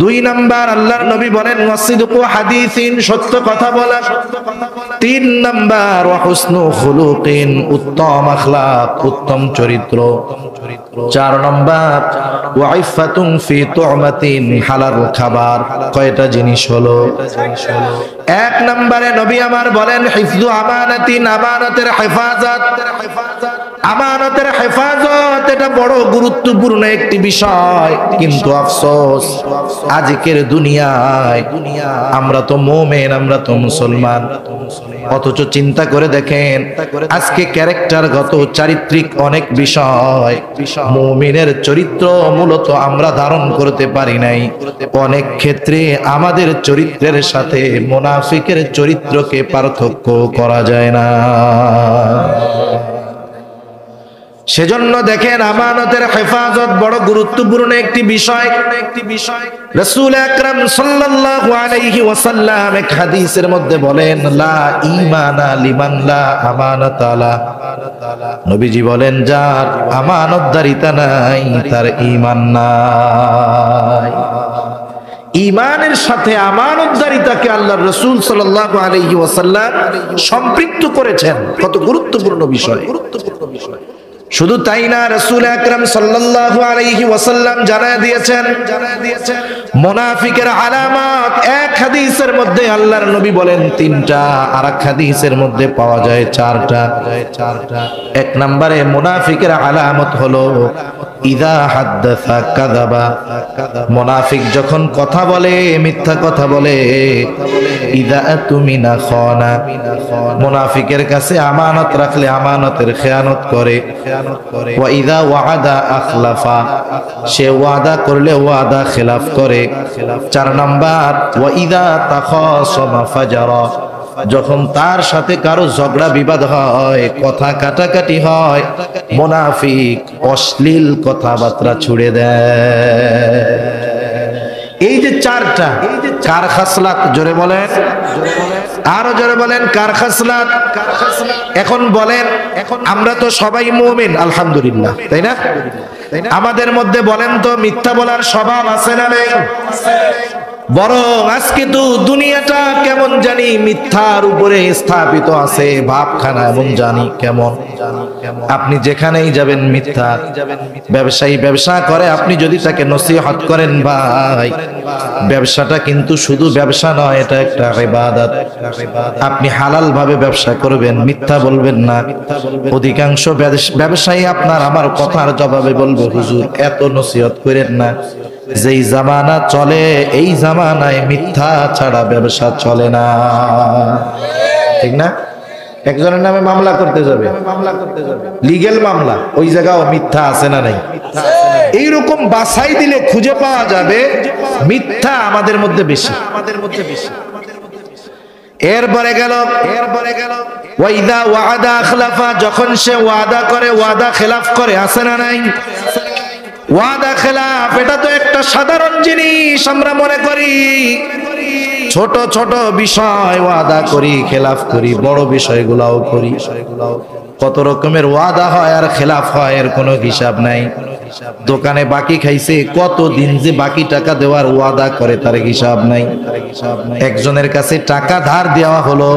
দুই নাম্বার আল্লাহর নবী বলেন ওয়াসিদকু হাদিসিন, সত্য কথা বলা। তিন নাম্বার ওয়া হুসনু খুলুকিন, উত্তম আখলাক, উত্তম চরিত্র। চার নাম্বার ওয়া ইফাতুন ফি তুমাতিন, হালাল খাবার। কয়টা জিনিস হলো? এক নম্বরে নবী আমার বলেন হিফযু আমানাতিন, আমানতের হেফাজত। আমানতের হেফাজত এটা বড় গুরুত্বপূর্ণ একটি বিষয়, কিন্তু আফসোস আজকের দুনিয়ায় আমরা তো মুমিন, আমরা তো মুসলমান, অথচ চিন্তা করে দেখেন আজকে ক্যারেক্টারগত চারিত্রিক অনেক বিষয় মুমিনের চরিত্র মূলত আমরা ধারণ করতে পারি নাই। অনেক ক্ষেত্রে আমাদের চরিত্রের সাথে মুনাফিকের চরিত্রকে পার্থক্য করা যায় না। সেজন্য দেখেন আমানতের হেফাজত বড় গুরুত্বপূর্ণ একটি বিষয়। রাসূল আকরাম সাল্লাল্লাহু আলাইহি ওয়াসাল্লাম এক হাদিসের মধ্যে বলেন লা ঈমানা লিমান লা আমানাতা লা। নবীজি বলেন যার আমানতদারিতা নাই তার ঈমান নাই। ঈমানের সাথে আমানতদারিতাকে আল্লাহর রাসূল সাল্লাল্লাহু আলাইহি ওয়াসাল্লাম সম্পৃক্ত করেছেন। কত গুরুত্বপূর্ণ বিষয়। শুধু তাই না, রাসূল আকরাম সাল্লাল্লাহু আলাইহি ওয়াসাল্লাম জানায় দিয়েছেন মুনাফিকের আলামত। এক হাদিসের মধ্যে আল্লাহর নবী বলেন তিনটা, আর এক হাদিসের মধ্যে পাওয়া যায় চারটা। এক নম্বরে মুনাফিকের আলামত হলো ইযা হাদ্দাসা কাযাবা। মুনাফিক যখন কথা বলে মিথ্যা কথা বলে। ইযা আতুমিনা খানা। মুনাফিকের কাছে আমানত রাখলে আমানতের খেয়ানত করে। ওয়া ইযা ওয়াদা আখলাফা। সে ওয়াদা করলে ওয়াদা খেলাফ করে। চার নাম্বার ওয়া ইযা তাখাসামা ফাজারা। যখন তার সাথে কারো ঝগড়া বিবাদ হয়, কথা কাটাকাটি হয়, মুনাফিক অশ্লীল কথাবার্তা ছুড়ে দেয়। এই যে চারটা, কার খাসলাত? জোরে বলেন, আরো জোরে বলেন, কার খাসলাত? এখন বলেন, আমরা তো সবাই মুমিন আলহামদুলিল্লাহ, তাই না? আমাদের মধ্যে বলেন তো মিথ্যা বলার স্বভাব আছে না নেই? বরং আজকে তো দুনিয়াটা কেমন জানি মিথ্যার উপরে স্থাপিত আছে, ভাবখানা এমন জানি কেমন। আপনি যেখানেই যাবেন মিথ্যা। ব্যবসায়ী ব্যবসা করে, আপনি যদি তাকে নসিহত করেন ভাই ব্যবসাটা কিন্তু শুধু ব্যবসা নয়, এটা একটা ইবাদত। আপনি হালাল ভাবে ব্যবসা করবেন, মিথ্যা বলবেন না। অধিকাংশ ব্যবসায়ী আপনার আমার কথার জবাবে বলবে হুজুর এত নসিহত করেন না। যেই জামানা চলে এই জামানায় মিথ্যা ছাড়া ব্যবসা চলে না, ঠিক না? একজনের নামে মামলা করতে যাবে, লিগ্যাল মামলা, ওই জায়গাও মিথ্যা আছে না নাই? এইরকম বাছাই দিলে খুঁজে পাওয়া যাবে মিথ্যা আমাদের মধ্যে বেশি। এরপরে গেল ওয়াইদা ওয়াদা আখলাফা। যখন সে ওয়াদা করে ওয়াদা খেলাফ করে, আছে না নাই? ওয়াদা খেলাফ এটা তো একটা সাধারণ জিনিস, আমরা মনে করি ছোট ছোট বিষয় ওয়াদা করি খেলাফ করি, বড় বিষয়গুলাও করি। কত রকমের ওয়াদা হয় আর খেলাফ হয় এর কোনো হিসাব নাই। দোকানে বাকি খাইছে, কত দিন যে বাকি টাকা দেওয়ার ওয়াদা করে তার হিসাব নাই। একজনের কাছে টাকা ধার দেওয়া হলো,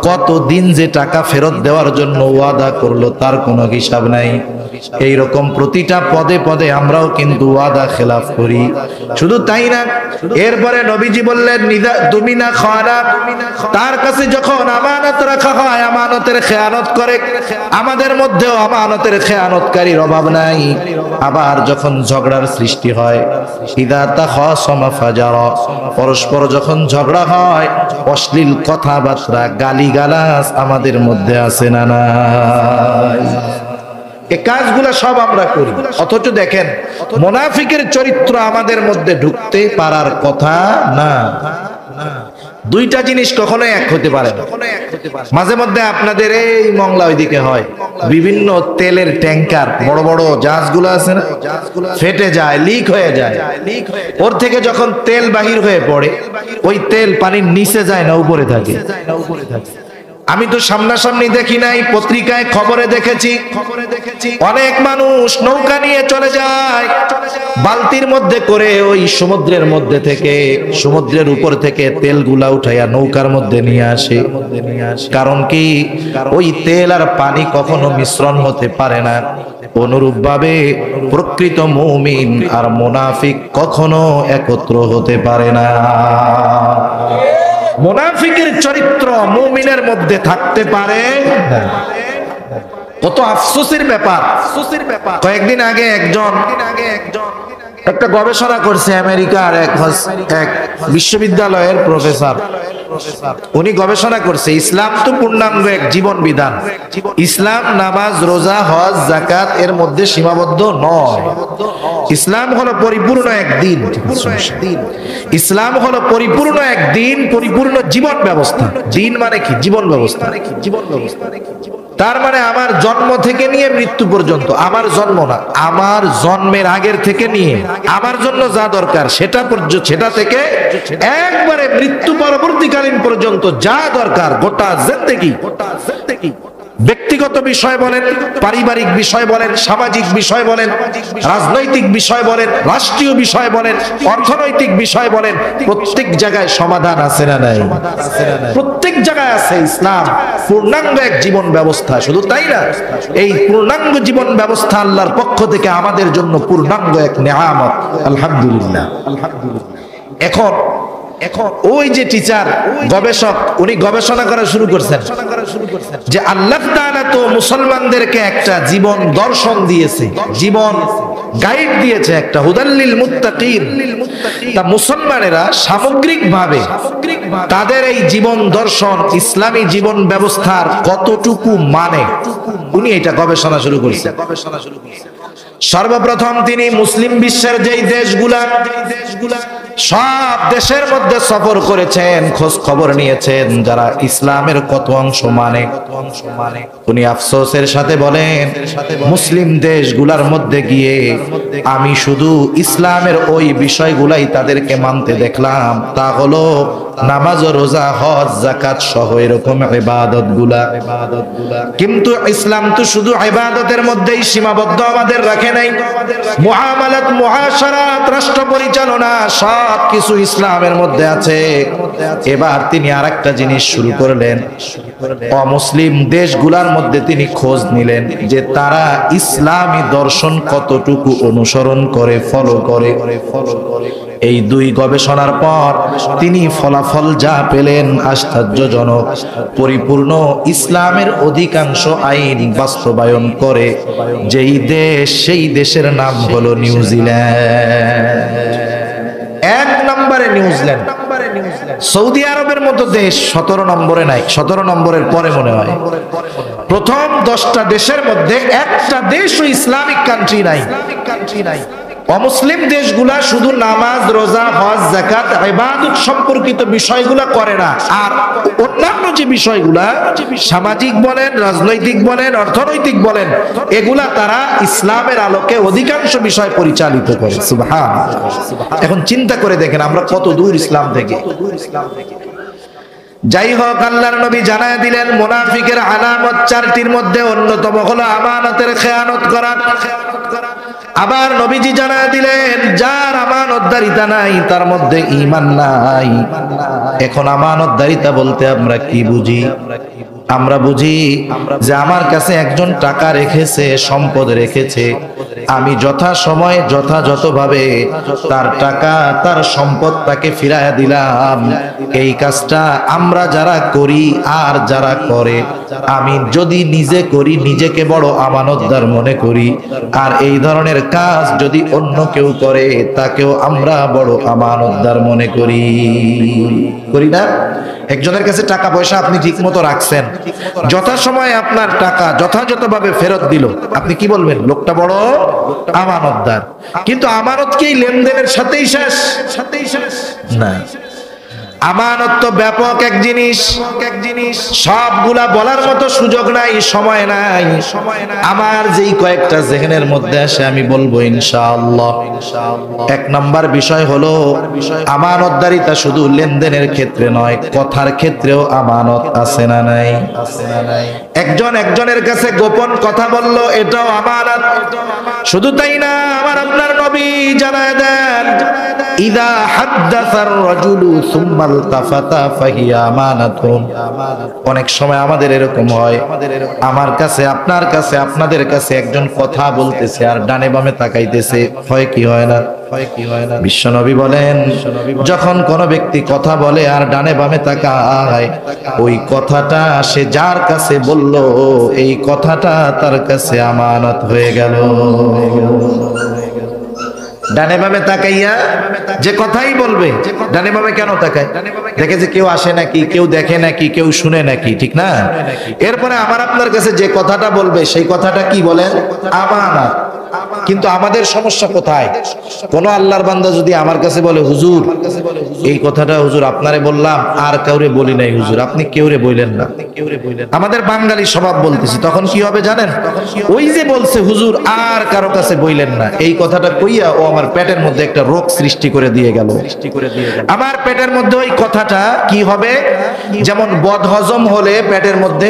কত দিন যে টাকা ফেরত দেওয়ার জন্য ওয়াদা করলো তার কোনো হিসাব নাই। এইরকম প্রতিটা পদে পদে আমরাও কিন্তু ওয়াদা খেলাফ করি। শুধু তাই না, এরপরে নবীজি বললেন তুমি না খানা। তার কাছে যখন আমানত রাখা হয় আমানতের খেয়ানত করে। আমাদের মধ্যেও আমানতের খেয়ানতকারীর অভাব নাই। আবার যখন ঝগড়ার সৃষ্টি হয়, ইদা তাখাসামা ফাজারা। পরস্পর যখন ঝগড়া হয় অশ্লীল কথাবার্তা গালিগালাজ আমাদের মধ্যে আছে না নাই? এই কাজগুলো সব আমরা করি, অথচ দেখেন মুনাফিকের চরিত্র আমাদের মধ্যে ঢুকতে পারার কথা না। দুইটা জিনিস কখনো এক হতে পারে না। মাঝে মধ্যে আপনাদের এই মংলা ওইদিকে হয়, বিভিন্ন তেলের ট্যাঙ্কার বড় বড় জাহাজগুলো আছে না, ফেটে যায়, লিক হয়ে যায়। ওর থেকে যখন তেল বাহির হয়ে পড়ে, ওই তেল পানির নিচে যায় না উপরে থাকে? আমি তো সামনাসামনি দেখি নাই, পত্রিকায় খবরে দেখেছি অনেক মানুষ নৌকা নিয়ে চলে যায়, বালতির মধ্যে করে ওই সমুদ্রের মধ্যে থেকে, সমুদ্রের উপর থেকে তেলগুলা উঠাইয়া নৌকার মধ্যে নিয়ে আসে। কারণ কি? ওই তেল আর পানি কখনো মিশ্রণ হতে পারে না। অনুরূপ ভাবে প্রকৃত মুমিন আর মুনাফিক কখনো একত্র হতে পারে না। মুনাফিকের চরিত্র মুমিনের মধ্যে থাকতে পারে না। কত আফসোসের ব্যাপার। কয়েকদিন আগে একজন একটা গবেষণা করছে, আমেরিকার এক বিশ্ববিদ্যালয়ের প্রফেসর। উনি গবেষণা করছে ইসলাম তো পূর্ণাঙ্গ এক জীবন বিধান। ইসলাম নামাজ, রোজা, হজ, যাকাত এর মধ্যে সীমাবদ্ধ নয়। ইসলাম হলো পরিপূর্ণ এক দিন। ইসলাম হলো পরিপূর্ণ এক দিন, পরিপূর্ণ জীবন ব্যবস্থা। দিন মানে কি? জীবন ব্যবস্থা। তার মানে আমার জন্ম থেকে নিয়ে মৃত্যু পর্যন্ত, আমার জন্ম না, আমার জন্মের আগের থেকে নিয়ে আমার জন্য যা দরকার সেটা পর্যন্ত, সেটা থেকে একবারে মৃত্যু পরবর্তীকালীন পর্যন্ত যা দরকার গোটা জিন্দেগি, ব্যক্তিগত বিষয় বলেন, পারিবারিক বিষয় বলেন, সামাজিক বিষয় বলেন, রাজনৈতিক বিষয় বলেন, রাষ্ট্রীয় বিষয় বলেন, অর্থনৈতিক বিষয় বলেন, প্রত্যেক জায়গায় সমাধান আছে না নাই? প্রত্যেক জায়গায় আছে। ইসলাম পূর্ণাঙ্গ এক জীবন ব্যবস্থা। শুধু তাই না, এই পূর্ণাঙ্গ জীবন ব্যবস্থা আল্লাহর পক্ষ থেকে আমাদের জন্য পূর্ণাঙ্গ এক নেয়ামত। আলহামদুলিল্লাহ। এখন ওই যে টিচার, গবেষক, উনি গবেষণা করা শুরু করছেন যে আল্লাহ তাআলা তো মুসলমানদেরকে একটা জীবন দর্শন দিয়েছে, জীবন গাইড দিয়েছে, একটা হুদাল্লিল মুত্তাকিন। তা মুসলমানেরা সামগ্রিকভাবে তাদের এই জীবন দর্শন, ইসলামী জীবন ব্যবস্থার কতটুকু মানে, উনি এটা গবেষণা শুরু করেছেন। সর্বপ্রথম তিনি মুসলিম বিশ্বের যেই দেশগুলা, সব দেশের মধ্যে সফর করেছেন, খোঁজ খবর নিয়েছেন যারা ইসলামের কত অংশ মানে। উনি আফসোসের সাথে বলেন, মুসলিম দেশগুলার মধ্যে গিয়ে আমি শুধু ইসলামের ওই বিষয়গুলাই তাদেরকে মানতে দেখলাম, তা হলো নামাজ, রোজা, হজ, যাকাত সহ এরকম ইবাদত গুলা। কিন্তু ইসলাম তো শুধু ইবাদতের মধ্যেই সীমাবদ্ধ আমাদের রাখে নাই। মুআমালাত, মুআশারাত, রাষ্ট্র পরিচালনা সব কিছু ইসলামের মধ্যে আছে। এবার তিনি আরেকটা জিনিস শুরু করলেন, অমুসলিম দেশগুলার মধ্যে তিনি খোঁজ নিলেন যে তারা ইসলামী দর্শন কতটুকু অনুসরণ করে, ফলো করে। এই দুই গবেষণার পর তিনি ফলাফল যা পেলেন আশ্চর্যজনক। পরিপূর্ণ ইসলামের অধিকাংশ আইন বাস্তবায়ন করে যেই দেশ, সেই দেশের নাম হলো নিউজিল্যান্ড। এক নম্বরে নিউজিল্যান্ড। সৌদি আরবের মতো দেশ 17 নম্বরে নাই, 17 নম্বরের পরে মনে হয়। প্রথম 10টা দেশের মধ্যে একটা দেশও ইসলামিক কান্ট্রি নাই। অমুসলিম দেশগুলা শুধু নামাজ, রোজা, হজ, যাকাত, ইবাদত সম্পর্কিত বিষয়গুলা করে না, আর অন্যান্য যে বিষয়গুলা সামাজিক বলেন, রাজনৈতিক বলেন, অর্থনৈতিক বলেন, এগুলা তারা ইসলামের আলোকে অধিকাংশ বিষয় পরিচালিত করে। সুবহানাল্লাহ। এখন চিন্তা করে দেখেন আমরা কত দূর ইসলাম থেকে। যাই হোক, আল্লাহর নবী জানায় দিলেন মুনাফিকের আলামত 4টির মধ্যে অন্যতম হলো আমানতের খেয়ানত করা। আবার নবীজি জানায় দিলেন যার আমানতদারিতা নাই তার মধ্যে ঈমান নাই। এখন আমানতদারিতা বলতে আমরা কি বুঝি? আমরা বুঝি যে আমার কাছে একজন টাকা রেখেছে, সম্পদ রেখেছে, আমি যথাসময়ে যথাযথভাবে তার টাকা, তার সম্পদ তাকে ফিরাইয়া দিলাম। এই কাজটা আমরা যারা করি আর যারা করে, আমি যদি নিজে করি নিজেকে বড় আমানতদার মনে করি, আর এই ধরনের কাজ যদি অন্য কেউ করে তাকেও আমরা বড় আমানতদার মনে করি। করি না? একজনের কাছে টাকা পয়সা আপনি ঠিক মতো রাখছেন, যথাসময়ে আপনার টাকা যথাযথভাবে ফেরত দিল, আপনি কি বলবেন? লোকটা বড় আমানতদার। কিন্তু আমানত কি লেনদেনের সাথেই শেষ? না। আমানত তো ব্যাপক এক জিনিস, সবগুলা বলার মতো সুযোগ নাই, সময় নাই। আমার যেই কয়েকটা জেহেনের মধ্যে আসে আমি বলবো ইনশাআল্লাহ। এক নাম্বার বিষয় হলো আমানতদারিতা শুধু লেনদেনের ক্ষেত্রে নয়, কথার ক্ষেত্রেও আমানত আছে না নাই? একজন একজনের কাছে গোপন কথা বলল, এটাও আমানত। শুধু তাই না, আমার আপনার নবী জানায় দেন, ইদা হাদ্দাসার রাজুলু সুম্মা ইলতাফাতা ফাহিয়া আমানাতুন। অনেক সময় আমাদের এরকম হয়, আমার কাছে, আপনার কাছে, আপনাদের কাছে একজন কথা বলতেছে আর ডানে বামে তাকাইতেছে, হয় কি হয় না? বিশ্বনবী বলেন, যখন কোন ব্যক্তি কথা বলে আর ডানে বামে তাকায়, ওই কথাটা সে যার কাছে বলল, এই কথাটা তার কাছে আমানত হয়ে গেল। ডানে বামে তাকাইয়া যে কথাই বলবে, ডানে বামে কেন তাকায়? দেখে যে কেউ আসে নাকি, কেউ দেখে নাকি, কেউ শুনে নাকি, ঠিক না? এরপরে আমার আপনার কাছে যে কথাটা বলবে, সেই কথাটা কি বলেন? আমানত। কিন্তু আমাদের সমস্যা কোথায়? কোন আল্লাহর বান্দা যদি আমার কাছে বলে, হুজুর এই কথাটা হুজুর আপনারে বললাম, আর কাউরে বলি নাই হুজুর, আপনি কেউরে বললেন না। আমাদের বাঙালি স্বভাব বলতেছি, তখন কি হবে জানেন? ওই যে বলছে হুজুর আর কারো কাছে বললেন না, এই কথাটা কইয়া ও আমার পেটের মধ্যে একটা রোগ সৃষ্টি করে দিয়ে গেল। আমার পেটের মধ্যে ওই কথাটা কি হবে? যেমন বদহজম হলে পেটের মধ্যে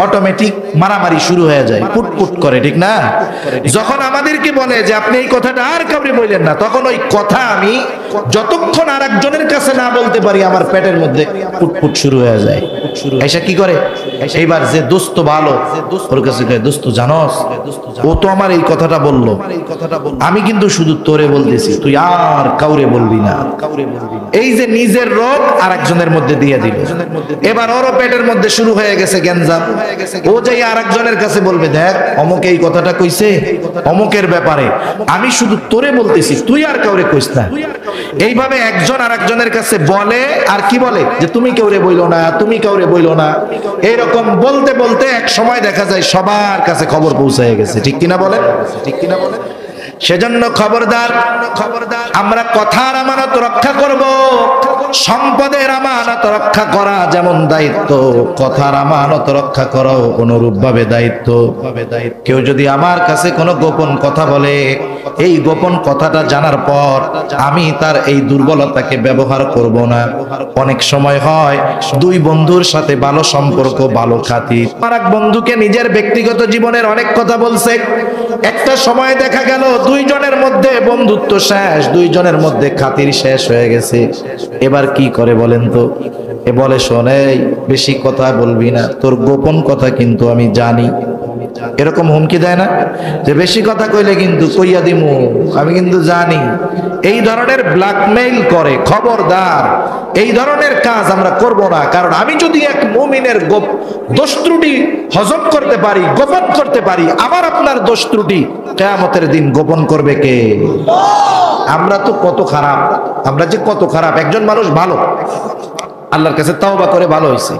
অটোমেটিক মারামারি শুরু হয়ে যায়, পুটপুট করে, ঠিক না? যখন আমাদেরকে বলে যে আপনি এই কথাটা আর কাউরে বললেন না, তখন ওই কথা আমি যতক্ষণ আর একজনের কাছে না বলতে পারি, আমার পেটের মধ্যে পুটপুট শুরু হয়ে যায়। এসা কি করে? এইবার যে দোস্ত ভালো, ওর কাছে কয়, দোস্ত জানোস, ও তো আমার এই কথাটা বললো, আমি কিন্তু শুধু তোরে বলতেছি, তুই আর কাউরে বলবি না। এই যে নিজের রোগ আর একজনের মধ্যে দিয়ে দিল। এবার ওরও পেটের মধ্যে শুরু হয়ে গেছে গ্যাঞ্জাম। ও যে আর একজনের কাছে বলবে, দেখ অমুক এই কথাটা কইছে অমুকের ব্যাপারে, আমি শুধু তোরে বলতেছি, তুই আর কাউরে কইস না। এইভাবে একজন আর একজনের কাছে বলে, আর কি বলে যে তুমি কাউরে বইলো না, তুমি কাউরে বইলো না। এইরকম বলতে বলতে এক সময় দেখা যায় সবার কাছে খবর পৌঁছে গেছে, ঠিক কিনা বলেন? ঠিক কিনা বলেন? সেজন্য খবরদার, আমরা কথার আমানত রক্ষা করব। সম্পদের আমানত রক্ষা করা যেমন দায়িত্ব, কথার আমানত রক্ষা করাও অনুরূপ ভাবে দায়িত্ব। কেউ যদি আমার কাছে কোনো গোপন কথা বলে, এই গোপন কথাটা জানার পর আমি তার এই দুর্বলতাকে ব্যবহার করব না। অনেক সময় হয় দুই বন্ধুর সাথে ভালো সম্পর্ক, ভালো খাতির, আর এক বন্ধুকে নিজের ব্যক্তিগত জীবনের অনেক কথা বলছে। একটা সময় দেখা গেল দুইজনের মধ্যে বন্ধুত্ব শেষ, দুইজনের মধ্যে খাতির শেষ হয়ে গেছে। এবার কি করে বলেন তো? এ বলে, শোনে বেশি কথা বলবি না, তোর গোপন কথা কিন্তু আমি জানি। এরকম হুমকি দেয় না যে বেশি কথা কইলে কিন্তু কইয়া দিমু, আমি কিন্তু জানি। এই ধরনের ব্ল্যাকমেইল করে। খবরদার, এই ধরনের কাজ আমরা করব না। কারণ আমি যদি এক মুমিনের দোষ ত্রুটি হজম করতে পারি, গোপন করতে পারি, আমার আপনার দোষ ত্রুটি কিয়ামতের দিন গোপন করবে কে? আমরা তো কত খারাপ, আমরা যে কত খারাপ। একজন মানুষ ভালো, আল্লাহর কাছে তাওবা করে ভালো হয়েছে,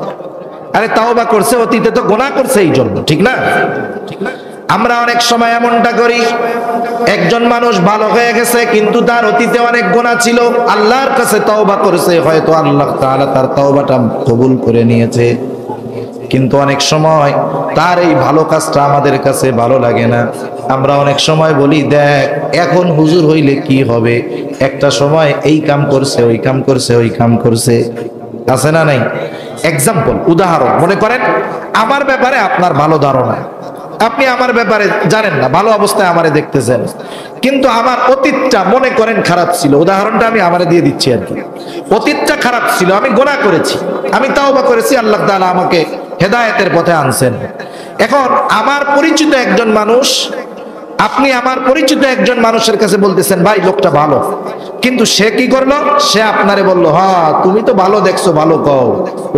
আরে তাওবা করছে, অতীতে তো গুনাহ করছে এই জন্য, ঠিক না? আমরা অনেক সময় এমনটা করি, একজন মানুষ ভালো হয়ে গেছে কিন্তু তার অতীতে অনেক গুনাহ ছিল, আল্লাহর কাছে তাওবা করেছে, হয়তো আল্লাহ তাআলা তার তাওবাটা কবুল করে নিয়েছে, কিন্তু অনেক সময় তার এই ভালো কাজটা আমাদের কাছে ভালো লাগে না। আমরা অনেক সময় বলি, দেখ এখন হুজুর হইলে কি হবে, একটা সময় এই কাম করছে, ওই কাম করছে, ওই কাম করছে, আছে না নাই? এক্সাম্পল, উদাহরণ, মনে করেন আমার ব্যাপারে আপনার ভালো ধারণা, আপনি আমার ব্যাপারে জানেন না, ভালো অবস্থায় আমারে দেখতেছেন, কিন্তু আমার অতীতটা মনে করেন খারাপ ছিল। উদাহরণটা আমি আমারে দিয়ে দিচ্ছি আর কি। অতীতটা খারাপ ছিল, আমি গুনাহ করেছি, আমি তাওবা করেছি, আল্লাহ তাআলা আমাকে হেদায়েতের পথে আনছেন। এখন আমার পরিচিত একজন মানুষ, আপনি আমার পরিচিত একজন মানুষের কাছে বলতেছেন, ভাই লোকটা ভালো, কিন্তু সে কি করলো? সে আপনারে বললো, হ্যাঁ তুমি তো ভালো দেখছো, ভালো কও,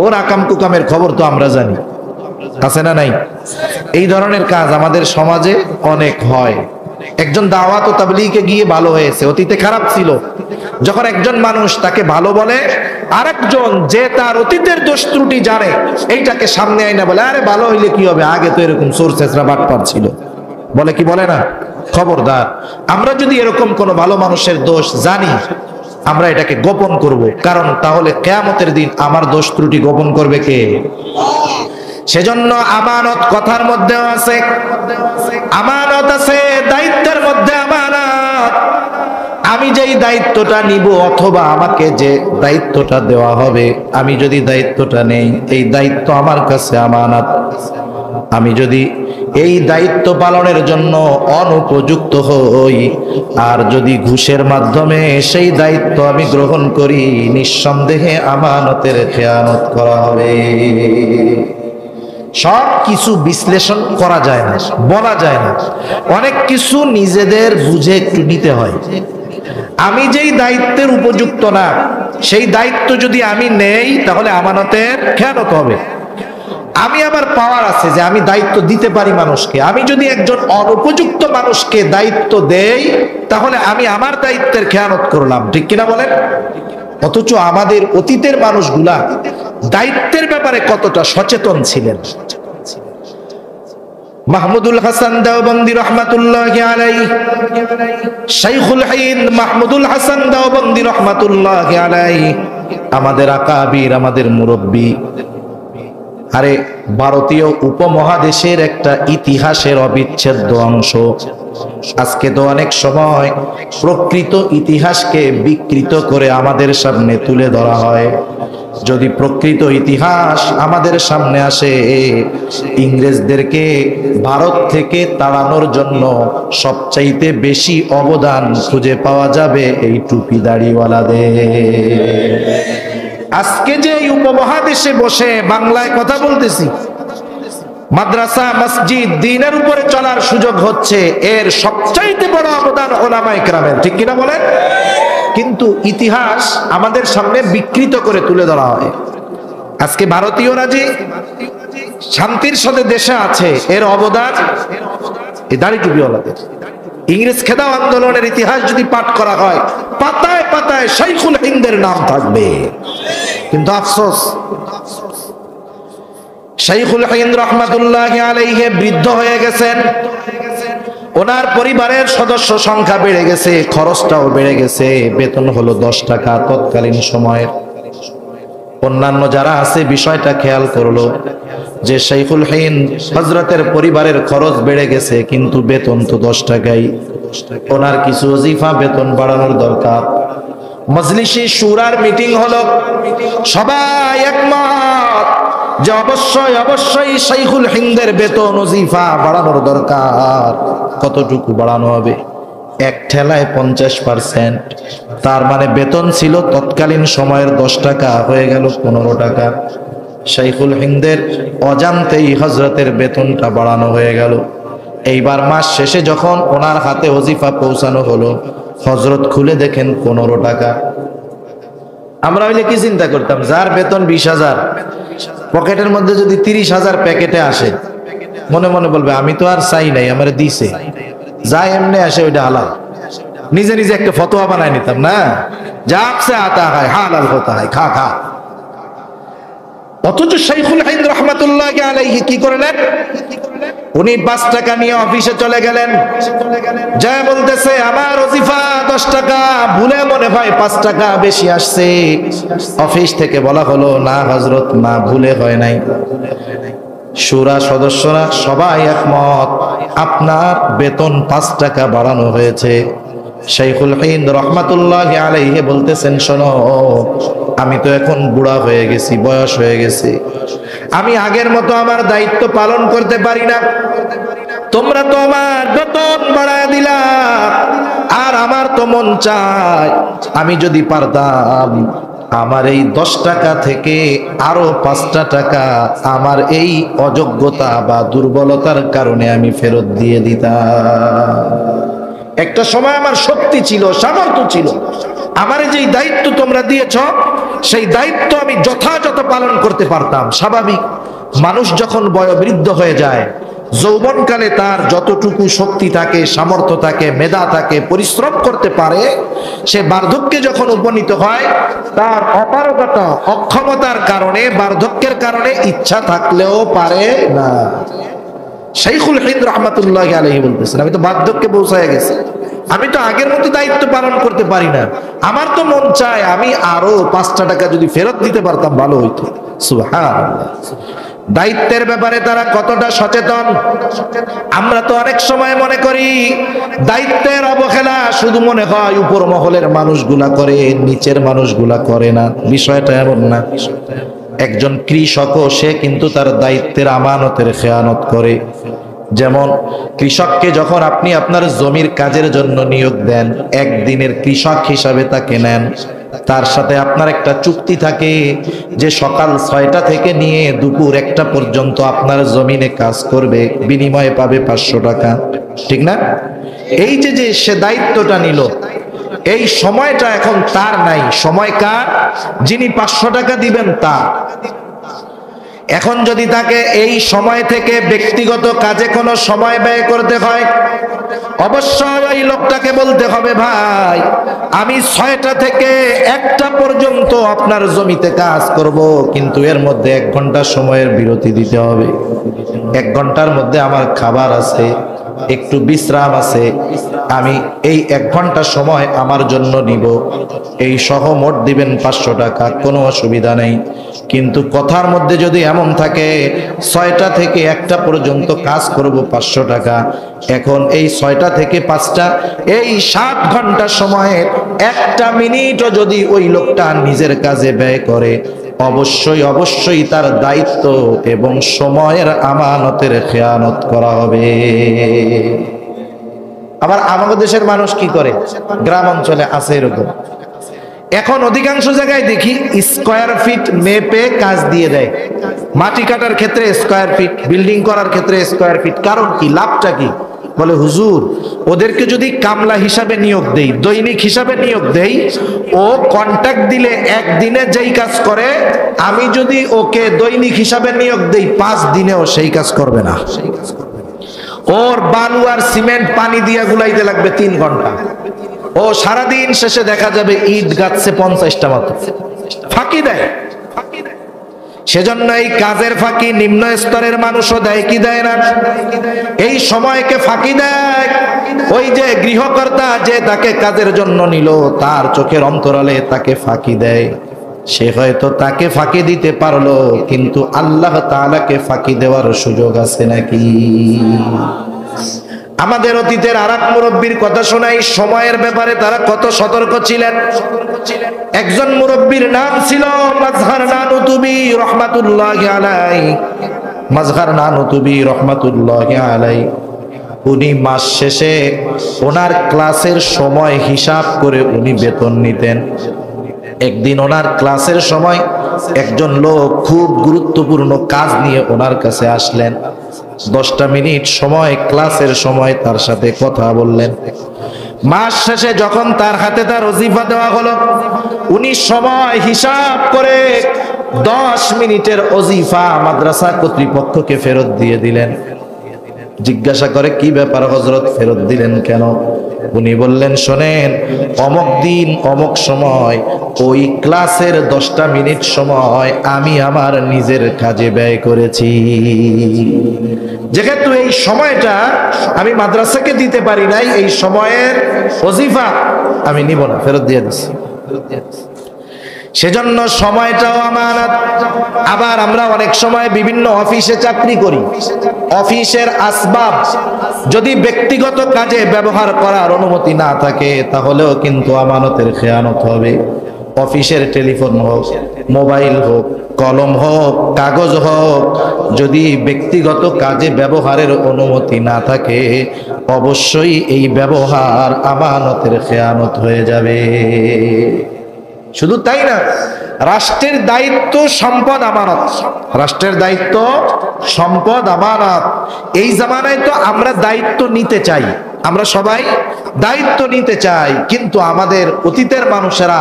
ওর আকাম কুকামের খবর তো আমরা জানি, আছে না নাই? এই ধরনের কাজ আমাদের সমাজে অনেক হয়। একজন দাওয়াত ও তাবলীগে গিয়ে ভালো হয়েছে, অতীতে খারাপ ছিল, যখন একজন মানুষ তাকে ভালো বলে, আরেকজন যে তার অতীতের দোষ ত্রুটি জানে, এইটাকে সামনে আইনা বলে, আরে ভালো হইলে কি হবে, আগে তো এরকম চোর চেঁচড়া বাটপার ছিল, বলে কি বলে না? খবরদার, আমরা যদি এরকম কোন ভালো মানুষের দোষ জানি, আমরা এটাকে গোপন করব, কারণ তাহলে কিয়ামতের দিন আমার দোষ ত্রুটি গোপন করবে কে? সেজন্য আমানত কথার মধ্যেও আছে, আমানত আছে দায়িত্বের মধ্যে আমানত। আমি যেই দায়িত্বটা নিব অথবা আমাকে যে দায়িত্বটা দেওয়া হবে, আমি যদি দায়িত্বটা নেই, এই দায়িত্ব আমার কাছে আমানত। আমি যদি এই দায়িত্ব পালনের জন্য অনুপযুক্ত হই আর যদি ঘুষের মাধ্যমে সেই দায়িত্ব আমি গ্রহণ করি, নিঃসন্দেহে আমানতের খেয়ানত করা হবে। সব কিছু বিশ্লেষণ করা যায় না, বলা যায় না, অনেক কিছু নিজেদের বুঝে একটু নিতে হয়। আমি যেই দায়িত্বের উপযুক্ত না, সেই দায়িত্ব যদি আমি নেই তাহলে আমানতের খেয়ানত হবে। আমি আমার পাওয়ার আছে যে আমি দায়িত্ব দিতে পারি মানুষকে, আমি যদি একজন অনুপযুক্ত মানুষকে দায়িত্ব দেই তাহলে আমি আমার দায়িত্বের খেয়ানত করলাম, ঠিক কিনা বলেন? অথচ আমাদের অতীতের মানুষগুলা দায়িত্বের ব্যাপারে কতটা সচেতন ছিলেন। মাহমুদুল হাসান দেওবন্দি রহমাতুল্লাহি আলাইহি, শাইখুল হিন্দ মাহমুদুল হাসান দেওবন্দি রহমাতুল্লাহি আলাইহি, আমাদের আকাবির, আমাদের মুরব্বী। আরে ভারতীয় উপমহাদেশের একটা ইতিহাসের অবিচ্ছেদ্য অংশ। আজকে তো অনেক সময় প্রকৃত ইতিহাসকে বিকৃত করে আমাদের সামনে তুলে ধরা হয়। যদি প্রকৃত ইতিহাস আমাদের সামনে আসে, ইংরেজদেরকে ভারত থেকে তাড়ানোর জন্য সবচাইতে বেশি অবদান খুঁজে পাওয়া যাবে এই টুপি দাড়িওয়ালাদের। আজকে যে এই উপমহাদেশে বসে বাংলায় কথা বলতেছি, মাদ্রাসা মসজিদ দ্বীনের উপরে চলার সুযোগ হচ্ছে, এর সবচাইতে বড় অবদান উলামায়ে কেরামের, ঠিক কিনা বলেন? কিন্তু ইতিহাস আমাদের সামনে বিকৃত করে তুলে ধরা হয়। আজকে ভারতীয়রা যে শান্তির সাথে দেশে আছে, এর অবদান এই দাড়ি টুপিওয়ালাদের। ইংরেজ খেদাও আন্দোলনের ইতিহাস যদি পাঠ করা হয়, পাতায় পাতায় শাইখুল হিন্দের নাম থাকবে। কিন্তু আফসোস, শাইখুল হিন্দ রহমাতুল্লাহি আলাইহি বৃদ্ধ হয়ে গেছেন, ওনার পরিবারের সদস্য সংখ্যা বেড়ে গেছে, খরচটাও বেড়ে গেছে। বেতন হলো 10 টাকা তৎকালীন সময়ের। অন্যান্য যারা আছে বিষয়টা খেয়াল করলো যে শাইখুল হিন্দ হযরতের পরিবারের খরচ বেড়ে গেছে, কিন্তু বেতন তো 10 টাকাই। ওনার কিছু ওজিফা বেতন বাড়ানোর দরকার। মজলিসে শুরার মিটিং হলো, সবাই একমত যে অবশ্যই অবশ্যই শাইখুল হিন্দের বেতন ওজিফা বাড়ানোর দরকার। কতটুকু বাড়ানো হবে? এক ঠেলায় 50%। তার মানে বেতন ছিল তৎকালীন সময়ের 10 টাকা, হয়ে গেল 15 টাকা। শাইখুল হিন্দের অজান্তেই হযরতের বেতনটা বাড়ানো হয়ে গেল। এইবার মাস শেষে যখন ওনার হাতে ওজিফা পৌঁছানো হলো, হযরত খুলে দেখেন 15 টাকা। আমরা হইলে কি চিন্তা করতাম? যার বেতন 20,000, পকেটের মধ্যে যদি 30,000 প্যাকেটে আসে, মনে মনে বলবে আমি তো আর চাই নাই, আমারে দিছে, যা এমনি আসে ওইটা হালাল। নিজে নিজে একটা ফতোয়া বানায় নিতাম না, যা আপসে আতা হয় হালাল হতা হয়, খা খা। অথচ শাইখুল হিন্দ রহমাতুল্লাহি আলাইহি কি করলেন? উনি 5 টাকা নিয়ে অফিসে চলে গেলেন, যা বলতেছে আমার ওজিফা 10 টাকা, ভুলে মনে হয় 5 টাকা বেশি আসছে। অফিস থেকে বলা হলো না হযরত, না ভুলে হয় নাই। শুরা সদস্যরা সবাই একমত, আপনার বেতন 5 টাকা বাড়ানো হয়েছে। শাইখুল হিন্দ রহমাতুল্লাহি আলাইহি বলতেছেন, শোনো, আমি তো এখন বুড়া হয়ে গেছি, বয়স হয়ে গেছে, আমি আগের মতো আমার দায়িত্ব পালন করতে পারি না। তোমরা তো আমার বেতন বাড়ায় দিলা, আর আমার তো মন চায় আমি যদি পারতাম আমার এই 10 টাকা থেকে আরো 5টা টাকা আমার এই অযোগ্যতা বা দুর্বলতার কারণে আমি ফেরত দিয়ে দিতাম। একটা সময় আমার শক্তি ছিল, সামর্থ্য ছিল, আমার যেই দায়িত্ব তোমরা দিয়েছ সেই দায়িত্ব আমি যথাযথ পালন করতে পারতাম। স্বাভাবিক, মানুষ যখন বয়োবৃদ্ধ হয়ে যায়, যৌবনকালে তার যতটুকু শক্তি থাকে, সামর্থ্য থাকে, মেধা থাকে, পরিশ্রম করতে পারে, সে বার্ধক্যে যখন উপনীত হয় তার অপারগতা, অক্ষমতার কারণে, বার্ধক্যের কারণে ইচ্ছা থাকলেও পারে না। শাইখুল হিন্দ রহমাতুল্লাহি আলাইহি বলতেছেন, আমি তো বার্ধক্যে পৌঁছায় গেছি, আমি তো আগের মতো দায়িত্ব পালন করতে পারি না, আমার তো মন চায় আমি আরো 5টা টাকা যদি ফেরত দিতে পারতাম ভালো হইতো। সুবহানাল্লাহ। দায়িত্বের ব্যাপারে তারা কতটা সচেতন। আমরা তো অনেক সময় মনে করি দায়িত্বের অবহেলা শুধু মনে হয় উপর মহলের মানুষগুলা করে, নিচের মানুষগুলা করে না। বিষয়টা এমন না। একজন কৃষকও সে কিন্তু তার দায়িত্বের আমানতের খেয়ানত করে। যেমন কৃষককে যখন আপনি আপনার জমির কাজের জন্য নিয়োগ দেন, একদিনের কৃষক হিসাবে তাকে নেন, তার সাথে আপনার একটা চুক্তি থাকে যে সকাল 6টা থেকে নিয়ে দুপুর 1টা পর্যন্ত আপনার জমিনে কাজ করবে, বিনিময়ে পাবে 500 টাকা, ঠিক না? এই যে সে দায়িত্বটা নিল, এই সময়টা এখন তার নাই, সময় কার? যিনি 500 টাকা দিবেন তার। এখন যদি তাকে এই সময় থেকে ব্যক্তিগত কাজে কোনো সময় ব্যয় করতে হয়, অবশ্যই ওই লোকটাকে বলতে হবে, ভাই আমি 6টা থেকে 1টা পর্যন্ত আপনার জমিতে কাজ করব, কিন্তু এর মধ্যে 1 ঘন্টা সময়ের বিরতি দিতে হবে। 1 ঘন্টার মধ্যে আমার খাবার আছে, একটু বিশ্রাম আছে, আমি এই 1 ঘন্টা সময় আমার জন্য নিব। এই সহ মোট দিবেন 500 টাকা, কোনো অসুবিধা নেই। কিন্তু কথার মধ্যে যদি এমন থাকে 6টা থেকে 1টা পর্যন্ত কাজ করব 500 টাকা, এখন এই 6টা থেকে 5টা এই 7 ঘন্টা সময়ের 1টা মিনিটও যদি ওই লোকটা নিজের কাজে ব্যয় করে, অবশ্যই তার দায়িত্ব এবং সময়ের আমানতের খেয়ানত করা হবে। আবার আমাদের দেশের মানুষ কি করে, গ্রাম অঞ্চলে আছে এরকম। এখন অধিকাংশ জায়গায় দেখি স্কয়ার ফিট মেপে কাজ দিয়ে দেয়। মাটি কাটার ক্ষেত্রে স্কয়ার ফিট, বিল্ডিং করার ক্ষেত্রে স্কয়ার ফিট। কারণ কি? লাভটা কি? বলে হুজুর ওদেরকে যদি কামলা হিসাবে নিয়োগ দেই, দৈনিক হিসাবে নিয়োগ দেই, ও কন্ট্রাক্ট দিলে একদিনে যেই কাজ করে, আমি যদি ওকে দৈনিক হিসাবে নিয়োগ দেই 5 দিনেও সেই কাজ করবে না। ওর বালু আর সিমেন্ট পানি দিয়া গুলাইতে লাগবে 3 ঘন্টা। ও সারাদিন শেষে দেখা যাবে ইট গাচ্ছে 50টা মতো। ফাঁকি দেয়। সেজন্য এই কাজের ফাঁকি নিম্ন স্তরের মানুষও দেয় কি দেয় না? এই সময়কে ফাঁকি দেয়। ওই যে গৃহকর্তা যে তাকে কাজের জন্য নিল, তার চোখের অন্তরালে তাকে ফাঁকি দেয়। সে হয়তো তাকে ফাঁকি দিতে পারলো, কিন্তু আল্লাহ তাআলাকে ফাঁকি দেওয়ার সুযোগ আছে নাকি? আমাদের অতীতের আরেক মুরব্বীর কথা শোনাই, সময়ের ব্যাপারে তারা কত সতর্ক ছিলেন। একজন মুরব্বীর নাম ছিল মাজহার নানুতুবি রহমাতুল্লাহি আলাইহি। মাজহার নানুতুবি রহমাতুল্লাহি আলাইহি উনি মাস শেষে ওনার ক্লাসের সময় হিসাব করে উনি বেতন নিতেন। একদিন ওনার ক্লাসের সময় একজন লোক খুব গুরুত্বপূর্ণ কাজ নিয়ে ওনার কাছে আসলেন। 10টা মিনিট সময়, ক্লাসের সময় তার সাথে কথা বললেন। মাস শেষে যখন তার হাতে তার ওজিফা দেওয়া হলো, উনি সময় হিসাব করে 10 মিনিটের ওজিফা মাদ্রাসা কর্তৃপক্ষকে ফেরত দিয়ে দিলেন। জিজ্ঞাসা করে কি ব্যাপার হযরত, ফেরত দিলেন কেন? উনি বললেন, শোনেন, অমুক দিন অমুক সময় ওই ক্লাসের 10টা মিনিট সময় আমি আমার নিজের কাজে ব্যয় করেছি। যেহেতু এই সময়টা আমি মাদ্রাসাকে দিতে পারি নাই, এই সময়ের ওজিফা আমি নিব না, ফেরত দিয়ে দিচ্ছি। সেজন্য সময়টাও আমানত। আবার আমরা অনেক সময় বিভিন্ন অফিসে চাকরি করি, অফিসের আসবাব যদি ব্যক্তিগত কাজে ব্যবহার করার অনুমতি না থাকে, তাহলেও কিন্তু আমানতের খেয়ানত হবে। অফিসের টেলিফোন হোক, মোবাইল হোক, কলম হোক, কাগজ হোক, যদি ব্যক্তিগত কাজে ব্যবহারের অনুমতি না থাকে, অবশ্যই এই ব্যবহার আমানতের খেয়ানত হয়ে যাবে। শুধু তাই না, রাষ্ট্রের দায়িত্ব সম্পদ আমানত। রাষ্ট্রের দায়িত্ব সম্পদ আমানত। এই জামানায় তো আমরা দায়িত্ব নিতে চাই, আমরা সবাই দায়িত্ব নিতে চাই, কিন্তু আমাদের অতীতের মানুষেরা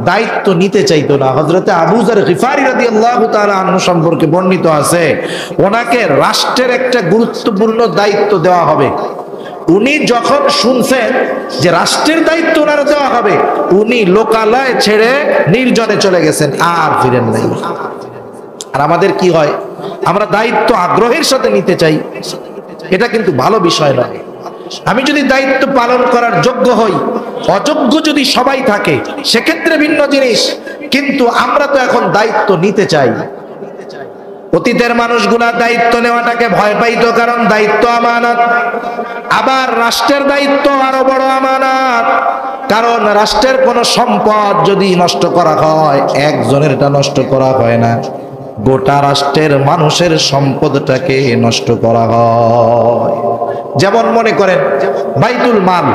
দায়িত্ব নিতে চাইতো না। হযরতে আবু যর গিফারি রাদিয়াল্লাহু তাআলা আনহু সম্পর্কে বর্ণিত আছে, ওনাকে রাষ্ট্রের একটা গুরুত্বপূর্ণ দায়িত্ব দেওয়া হবে। উনি যখন শুনছেন যে রাষ্ট্রের দায়িত্ব ওনার দেওয়া হবে, উনি লোকালয় ছেড়ে নির্জনে চলে গেছেন, আর ফিরেন নাই। আর আমাদের কি হয়, আমরা দায়িত্ব আগ্রহের সাথে নিতে চাই, এটা কিন্তু ভালো বিষয় নয়। আমি যদি দায়িত্ব পালন করার যোগ্য হই, অযোগ্য যদি সবাই থাকে সেক্ষেত্রে ভিন্ন জিনিস, কিন্তু আমরা তো এখন দায়িত্ব নিতে চাই। অতীতের মানুষগুলা দায়িত্ব নেওয়াটাকে ভয় পাইতো, কারণ দায়িত্ব আমানত। আবার রাষ্ট্রের দায়িত্ব আরো বড় আমানত, কারণ রাষ্ট্রের কোন সম্পদ যদি নষ্ট করা হয়, একজনেরটা নষ্ট করা হয় না, গোটা রাষ্ট্রের মানুষের সম্পদটাকে নষ্ট করা হয়। যেমন মনে করেন বাইতুল মাল,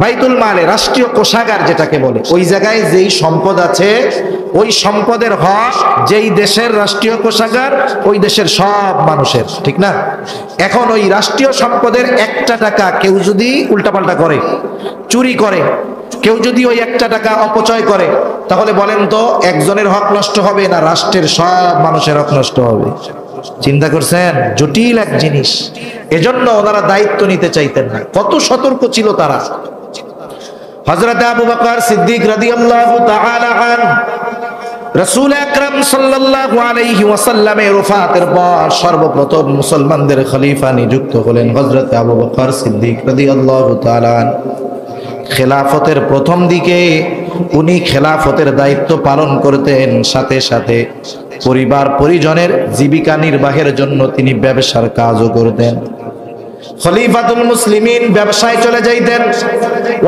বাইতুল মালে রাষ্ট্রীয় কোষাগার যেটাকে বলে, ওই জায়গায় যেই সম্পদ আছে ওই সম্পদের হক যেই দেশের রাষ্ট্রীয় কোষাগার ওই দেশের সব মানুষের, ঠিক না? এখন ওই রাষ্ট্রীয় সম্পদের একটা টাকা কেউ যদি উল্টাপাল্টা করে, চুরি করে, কেউ যদি ওই একটা টাকা অপচয় করে, তাহলে বলেন তো একজনের হক নষ্ট হবে না রাষ্ট্রের সব মানুষের হক নষ্ট হবে? চিন্তা করছেন? জটিল এক জিনিস। এজন্য ওনারা দায়িত্ব নিতে চাইতেন না। কত সতর্ক ছিল তারা। হযরত আবু বকর সিদ্দিক রাদিয়াল্লাহু তাআলা আনহু রাসূল আকরাম সাল্লাল্লাহু আলাইহি ওয়াসাল্লামের ওফাতের পর সর্বপ্রথম মুসলমানদের খলিফা নিযুক্ত হলেন হযরত আবু বকর সিদ্দিক রাদিয়াল্লাহু তাআলা আনহু। খেলাফতের প্রথম দিকে উনি খেলাফতের দায়িত্ব পালন করতেন, সাথে সাথে পরিবার পরিজনের জীবিকা নির্বাহের জন্য তিনি ব্যবসার কাজও করতেন। খলিফাতুল মুসলিমিন ব্যবসায় চলে যাইতেন।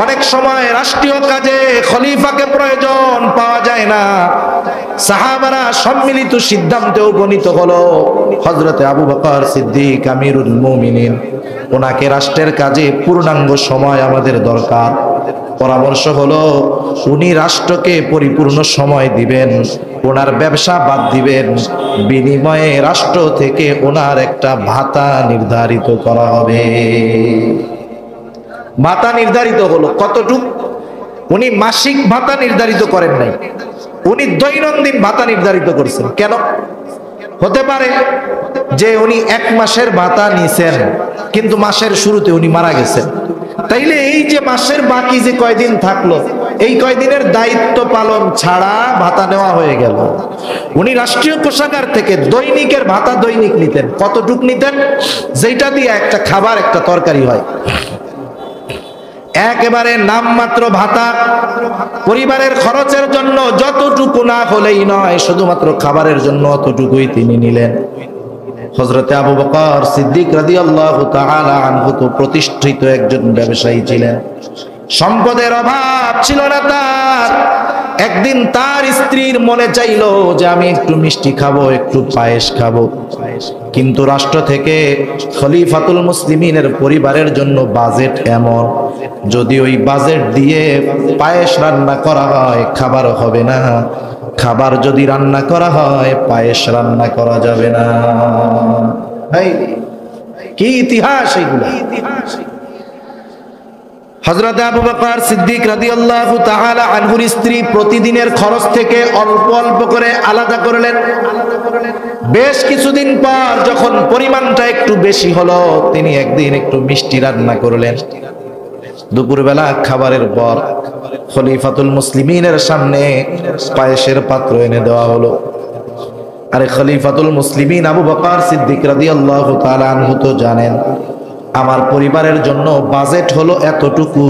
অনেক সময় রাষ্ট্রীয় কাজে খলিফাকে প্রয়োজন পাওয়া যায় না, সাহাবারা সম্মিলিত সিদ্ধান্তে উপনীত হলো হযরতে আবু বকর সিদ্দিক আমিরুল মুমিনিন, ওনাকে রাষ্ট্রের কাজে পূর্ণাঙ্গ সময় আমাদের দরকার। পরামর্শ হলো উনি রাষ্ট্রকে পরিপূর্ণ সময় দিবেন, ওনার ব্যবসা বাদ দিবেন, বিনিময়ে রাষ্ট্র থেকে ওনার একটা ভাতা নির্ধারিত করা হবে। ভাতা নির্ধারিত হলো কতটুক? উনি মাসিক ভাতা নির্ধারিত করেন নাই, উনি দৈনন্দিন ভাতা নির্ধারিত করেছেন। কেন? হতে পারে যে উনি এক মাসের ভাতা নিছেন, কিন্তু মাসের শুরুতে উনি মারা গেছেন, তাইলে এই যে মাসের বাকি যে কয়দিন থাকলো, এই কয়দিনের দায়িত্ব পালন ছাড়া ভাতা নেওয়া হয়ে গেল। উনি রাষ্ট্রীয় কোষাগার থেকে দৈনিকের ভাতা দৈনিক নিতেন। কতটুক নিতেন? যেটা দিয়ে একটা খাবার, একটা তরকারি হয়। একেবারে নামমাত্র ভাতা, পরিবারের খরচের জন্য যতটুকু না হলেই নয়, শুধুমাত্র খাবারের জন্য অতটুকুই তিনি নিলেন। হযরতে আবু বকর সিদ্দিক রাদিয়াল্লাহু তাআলা আনহু তো প্রতিষ্ঠিত একজন ব্যবসায়ী ছিলেন, সম্পদের অভাব ছিল না তার। একদিন তার স্ত্রীর মনে চাইলো যে আমি একটু মিষ্টি খাবো, একটু পায়েস খাবো, কিন্তু রাষ্ট্র থেকে খলিফাতুল মুসলিমিনের পরিবারের জন্য বাজেট এমন, যদি ওই বাজেট দিয়ে পায়েস রান্না করা হয় খাবার হবে না, খাবার যদি রান্না করা হয় পায়েস রান্না করা যাবে না। কি ইতিহাস এগুলো! হযরত আবু বকর সিদ্দিক রাদিয়াল্লাহু তাআলা আনহুর স্ত্রী প্রতিদিনের খরচ থেকে অল্প অল্প করে আলাদা করলেন। বেশ কিছুদিন পর যখন পরিমাণটা একটু বেশি হলো, তিনি একদিন একটু মিষ্টি রান্না করলেন। দুপুরবেলা খাবারের পর খলিফাতুল মুসলিমিনের সামনে পায়েসের পাত্র এনে দেওয়া হলো। আরে খলিফাতুল মুসলিমিন আবু বকর সিদ্দিক রাদিয়াল্লাহু তাআলা আনহু তো জানেন আমার পরিবারের জন্য বাজেট হলো এতটুকু,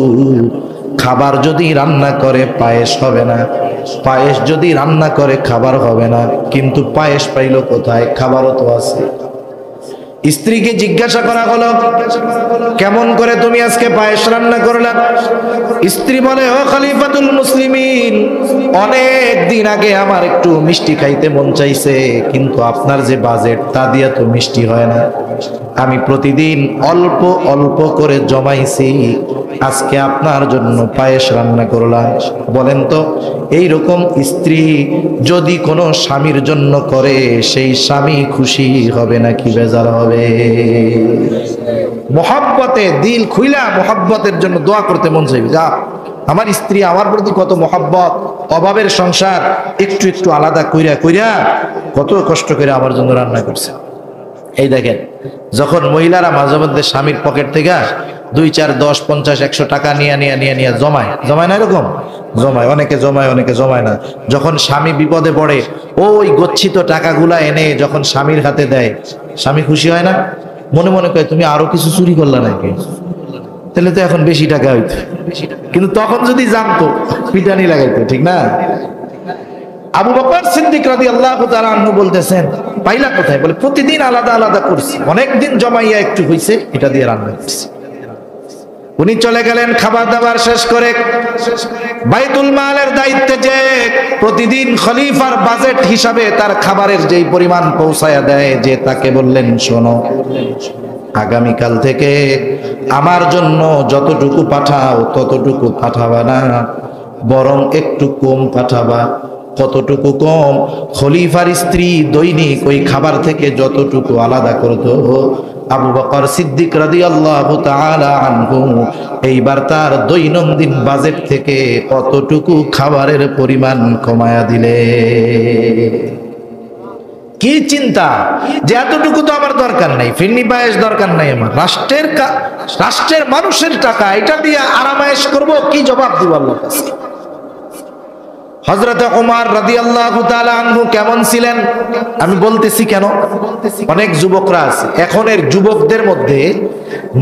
খাবার যদি রান্না করে পায়েস হবে না, পায়েস যদি রান্না করে খাবার হবে না, কিন্তু পায়েস পাইলো কোথায়? খাবারও তো আছে। স্ত্রীকে জিজ্ঞাসা করা হলো, কেমন করে তুমি আজকে পায়েস রান্না করলা? স্ত্রী বলে, ও খলিফাতুল মুসলিমিন, অনেক দিন আগে আমার একটু মিষ্টি খাইতে মন চাইছে, কিন্তু আপনার যে বাজেট তা দিয়ে তো মিষ্টি হয় না, আমি প্রতিদিন অল্প অল্প করে জমাইছি, আজকে আপনার জন্য পায়েস রান্না করলাম। বলেন তো এই রকম স্ত্রী যদি কোনো স্বামীর জন্য করে, সেই স্বামী খুশি হবে নাকি বেজার হবে? মোহাব্বতে দিল খুইলা মোহাব্বতের জন্য দোয়া করতে মন চাইবে, যা আমার স্ত্রী আমার প্রতি কত মোহাব্বত, অভাবের সংসার একটু একটু আলাদা কইরা কইরা কত কষ্ট করে আমার জন্য রান্না করছে। এই দেখেন, যখন মহিলারা মাঝে মধ্যে স্বামীর পকেট থেকে 2, 4, 10, 50, 100 টাকা নিয়ে জমায় না, এরকম জমায়, অনেকে জমায় অনেকে জমায় না। যখন স্বামী বিপদে পড়ে ওই গচ্ছিত টাকাগুলা এনে যখন স্বামীর হাতে দেয়, স্বামী খুশি হয় না? মনে মনে কয় তুমি আরো কিছু চুরি করলা নাকি? তাহলে তো এখন বেশি টাকা হইতো, কিন্তু তখন যদি জানতো পিটানি লাগাইতো, ঠিক না? আবু বকর সিদ্দিক রাদিয়াল্লাহু তাআলা আনহু বলতেছেন, পাইলা কোথায়? বলে প্রতিদিন আলাদা আলাদা করছি, অনেকদিন জমাইয়া একটু হইছে, এটা দিয়ে রান্না করছি। উনি চলে গেলেন খাবার দাবার শেষ করে, বাইতুল মালের দায়িত্বে যে প্রতিদিন খলিফার বাজেট হিসাবে তার খাবারের যেই পরিমাণ পৌঁছায়া দেয়, যে তাকে বললেন, শোনো, আগামীকাল থেকে আমার জন্য যতটুকু পাঠাও ততটুকু পাঠাবা না, বরং একটু কম পাঠাবা। কতটুকু কম? খলিফার স্ত্রী দৈনিক ওই খাবার থেকে যতটুকু আলাদা করতো, আবু বকর সিদ্দিক রাদিয়াল্লাহু তাআলা আনহু এইবার তার দৈনন্দিন বাজেট থেকে কতটুকু খাবারের পরিমাণ কমায়া দিলে। কি চিন্তা যে এতটুকু তো আমার দরকার নাই, ফিরনি পায়েস দরকার নাই আমার, রাষ্ট্রের মানুষের টাকা, এটা দিয়ে আরামায়েশ করব, কি জবাব দিব আল্লাহর কাছে? হযরত ওমর রাদিয়াল্লাহু তাআলা আনহু কেমন ছিলেন আমি বলতেছি কেন? অনেক যুবকরা আছে, এখনের যুবকদের মধ্যে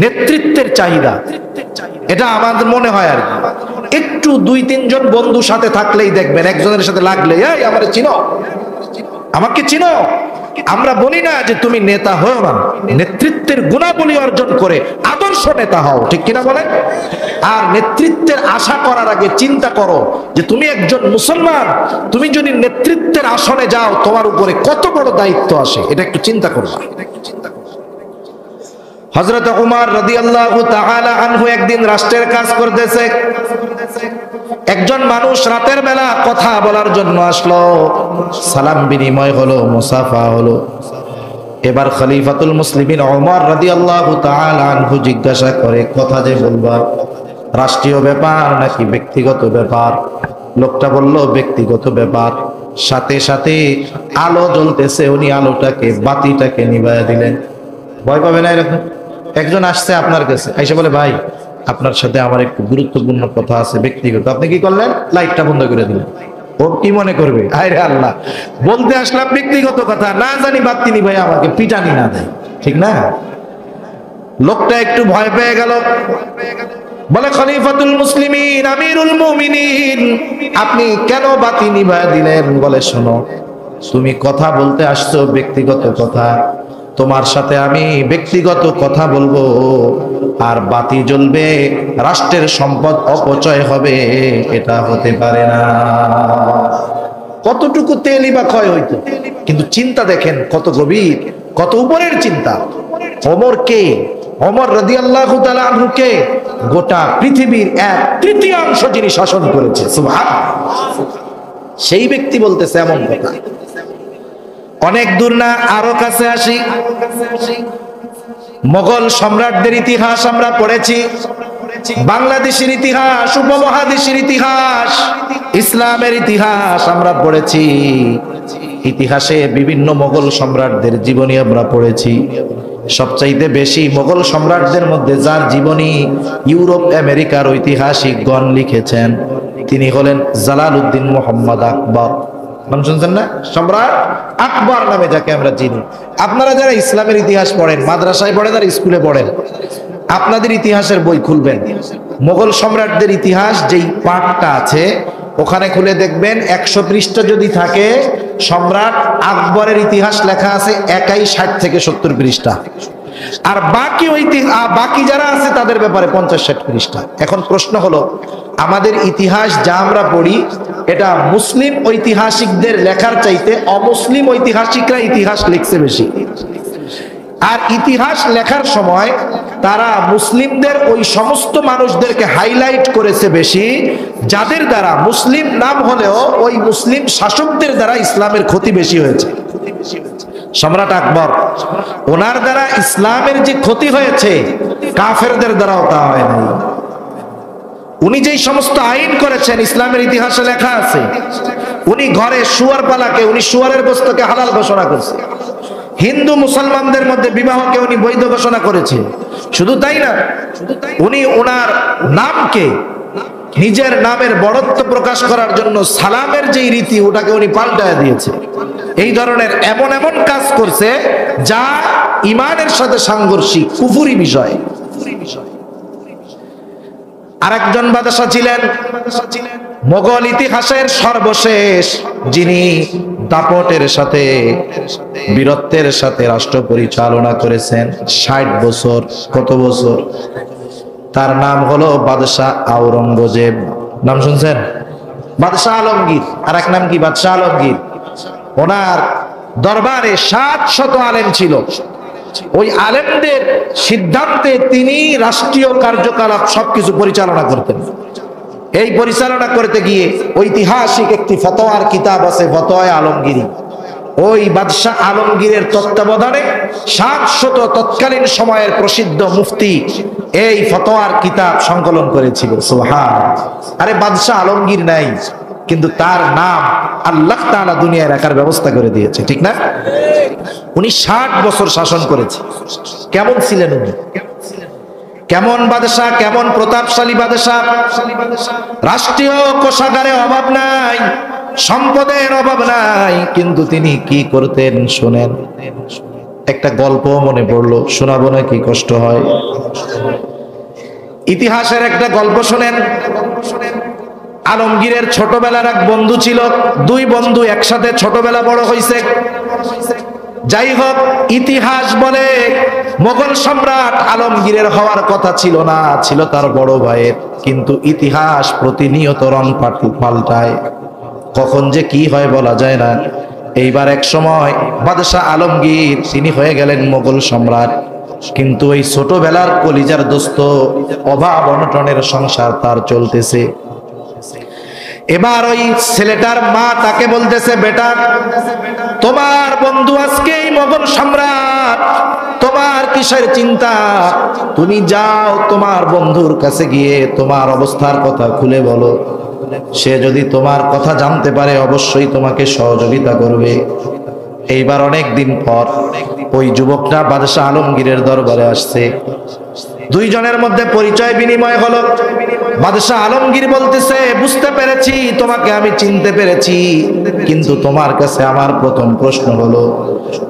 নেতৃত্বের চাহিদা, এটা আমাদের মনে হয় আর কি, একটু 2-3 জন বন্ধু সাথে থাকলেই দেখবেন, একজনের সাথে লাগলে, এই আমারে চিনো, আমাকে চিনো। আমরা বলি না যে তুমি নেতা হও না, নেতৃত্বের গুণাবলী অর্জন করে আদর্শ নেতা হও, ঠিক কিনা বলেন? আর নেতৃত্বের আশা করার আগে চিন্তা করো যে তুমি একজন মুসলমান, তুমি যদি নেতৃত্বের আসনে যাও তোমার উপরে কত বড় দায়িত্ব আসে, এটা একটু চিন্তা করবা। হযরত ওমর রাদিয়াল্লাহু তাআলা আনহু একদিন রাষ্ট্রের কাজ করতেছে, একজন মানুষ রাতের বেলা কথা বলার জন্য আসলো, সালাম বিনিময় হলো, মুসাফা হলো। এবার খলিফাতুল মুসলিমিন ওমর রাদিয়াল্লাহু তাআলা আনহু জিজ্ঞাসা করে, কথা যে বলবা রাষ্ট্রীয় ব্যাপার নাকি ব্যক্তিগত ব্যাপার? লোকটা বলল ব্যক্তিগত ব্যাপার। সাথে সাথে আলো জ্বলতেছে, উনি আলোটাকে, বাতিটাকে নিভাইয়া দিলেন। ভয় পাবে না এরকম? একজন আসছে আপনার কাছে, আইসা বলে, ভাই আপনার সাথে আমার একটু গুরুত্বপূর্ণ কথা আছে, ব্যক্তিগত। আপনি কি করলেন? লাইটটা বন্ধ করে দিলেন। ও কি মনে করবে? আরে আল্লাহ, বলতে আসলাম ব্যক্তিগত কথা, না জানি বাতি নিভাই আমাকে পিটানি না দেয়, ঠিক না? লোকটা একটু ভয় পেয়ে গেল, বলে, খলিফাতুল মুসলিমিন, আমিরুল মুমিনিন, আপনি কেন বাতি নিভাইয়া দিলেন? বলে, শোনো, তুমি কথা বলতে আসছো ব্যক্তিগত কথা, তোমার সাথে আমি ব্যক্তিগত কথা বলবো, আর বাতি জ্বলবে, রাষ্ট্রের সম্পদ অপচয় হবে, এটা হতে পারে না। কতটুকু তেলই বা ক্ষয় হইতো, কিন্তু চিন্তা দেখেন কত গভীর, কত উপরের চিন্তা। ওমর কে? ওমর রাদিয়াল্লাহু তাআলা আনহু কে? গোটা পৃথিবীর 1/3 যিনি শাসন করেছে, সুবহানাল্লাহ। সেই ব্যক্তি বলতেছে এমন কথা। অনেক দূর না, আরো কাছে আসি। মোগল সম্রাটদের ইতিহাস আমরা পড়েছি, বাংলাদেশের ইতিহাস, উপমহাদেশের ইতিহাস, ইসলামের ইতিহাস আমরা পড়েছি। ইতিহাসে বিভিন্ন মোগল সম্রাটদের জীবনী আমরা পড়েছি। সবচাইতে বেশি মোগল সম্রাটদের মধ্যে যার জীবনী ইউরোপ আমেরিকার ঐতিহাসিকগণ লিখেছেন, তিনি হলেন জালালউদ্দিন মুহাম্মদ আকবর। নাম শুনছেন না? সম্রাট আকবর নামে যাকে আমরা চিনি। আপনারা যারা ইসলামের ইতিহাস পড়েন, মাদ্রাসায় পড়েন আর স্কুলে পড়েন, আপনাদের ইতিহাসের বই খুলবেন, মোগল সম্রাটদের ইতিহাস যেই পাঠটা আছে ওখানে খুলে দেখবেন 100 পৃষ্ঠা যদি থাকে, সম্রাট আকবরের ইতিহাস লেখা আছে একাই 60 থেকে 70 পৃষ্ঠা, আর বাকি যারা আছে তাদের ব্যাপারে 50-60 পৃষ্ঠা। এখন প্রশ্ন হলো, আমাদের ইতিহাস যা আমরা পড়ি এটা মুসলিম ঐতিহাসিকদের লেখার চাইতে অমুসলিম ঐতিহাসিকরা ইতিহাস লিখছে বেশি। আর ইতিহাস লেখার সময় তারা মুসলিমদের ওই সমস্ত মানুষদেরকে হাইলাইট করেছে বেশি, যাদের দ্বারা মুসলিম নাম হলেও ওই মুসলিম শাসকদের দ্বারা ইসলামের ক্ষতি বেশি হয়েছে। সম্রাট আকবর, ওনার দ্বারা ইসলামের যে ক্ষতি হয়েছে কাফেরদের দ্বারাও তা হয় নাই। উনি যেই সমস্ত আইন করেছেন ইসলামের ইতিহাসে লেখা আছে, উনি ঘরে শুয়ার পালাকে, উনি শুয়ারের গোশতকে হালাল ঘোষণা করেছে। হিন্দু মুসলমানদের মধ্যে বিবাহকে উনি বৈধ ঘোষণা করেছে। শুধু তাই না, উনি ওনার নামকে, নিজের নামের বড়ত্ব প্রকাশ করার জন্য সালামের যেই রীতি ওটাকে উনি পাল্টায় দিয়েছে। এই ধরনের এমন এমন কাজ করছে যা ইমানের সাথে সাংঘর্ষিক, কুফরি বিষয়। আরেকজন বাদশা ছিলেন মোগল ইতিহাসের সর্বশেষ, যিনি দাপটের সাথে বীরত্বের সাথে রাষ্ট্র পরিচালনা করেছেন 60 বছর। কত বছর? তার নাম হলো বাদশাহ আওরঙ্গজেব। নাম শুনছেন? বাদশাহ আলমগীর। আর এক নাম কি? বাদশাহ আলমগীর। ওনার দরবারে 700 আলেম ছিল। ওই আলেমদের সিদ্ধান্তে তিনি রাষ্ট্রীয় কার্যকলাপ সবকিছু পরিচালনা করতেন। এই পরিচালনা করতে গিয়ে ঐতিহাসিক একটি ফতোয়ার কিতাব আছে, ফতোয়া আলমগীরি। ওই বাদশাহ আলমগীরের তত্ত্বাবধানে 700 তৎকালীন সময়ের প্রসিদ্ধ মুফতি এই ফতোয়ার কিতাব সংকলন করেছিল। সুবহানাল্লাহ। আরে বাদশাহ আলমগীর নাই, কিন্তু তার নাম আল্লাহ তাআলা দুনিয়ায় রাখার ব্যবস্থা করে দিয়েছে, ঠিক না? উনি 60 বছর শাসন করেছে। কেমন ছিলেন উনি? কেমন বাদশাহ, কেমন প্রতাপশালী বাদশাহ! রাষ্ট্রীয় কোষাগারে অভাব নাই, সম্পদের অভাব নাই, কিন্তু তিনি কি করতেন শোনেন। একটা গল্প মনে পড়লো, শোনাবো না? কি কষ্ট হয়। ইতিহাসের একটা গল্প শোনেন। আলমগীরের ছোটবেলার এক বন্ধু ছিল। 2 বন্ধু একসাথে ছোটবেলা বড় হয়েছে। যাই হোক, ইতিহাস বলে মোগল সম্রাট আলমগীরের হওয়ার কথা ছিল না, ছিল তার বড় ভাইয়ের। কিন্তু ইতিহাস প্রতিনিয়ত রং পাল্টায়, কখন যে কি হয় বলা যায় না। এইবার এক সময় বাদশাহ আলমগীর তিনি হয়ে গেলেন মোগল সম্রাট, কিন্তু ওই ছোটবেলার কলিজার দোস্ত অভাব অনটনের সংসার তার চলতেছে। এবার ওই ছেলেটার মা তাকে বলতেছে, বেটা, তোমার বন্ধু আজকেই মোগল সম্রাট, তোমার কিসের চিন্তা? তুমি যাও তোমার বন্ধুর কাছে গিয়ে তোমার অবস্থার কথা খুলে বলো। সে যদি তোমার কথা জানতে পারে অবশ্যই তোমাকে সহযোগিতা করবে। এইবার অনেক দিন পর ওই যুবকটা বাদশাহ আলমগীরের দরবারে আসছে। 2 জনের মধ্যে পরিচয় বিনিময় হলো। বাদশাহ আলমগীর বলতেছে, বুঝতে পেরেছি, তোমাকে আমি চিনতে পেরেছি, কিন্তু তোমার কাছে আমার প্রথম প্রশ্ন হলো,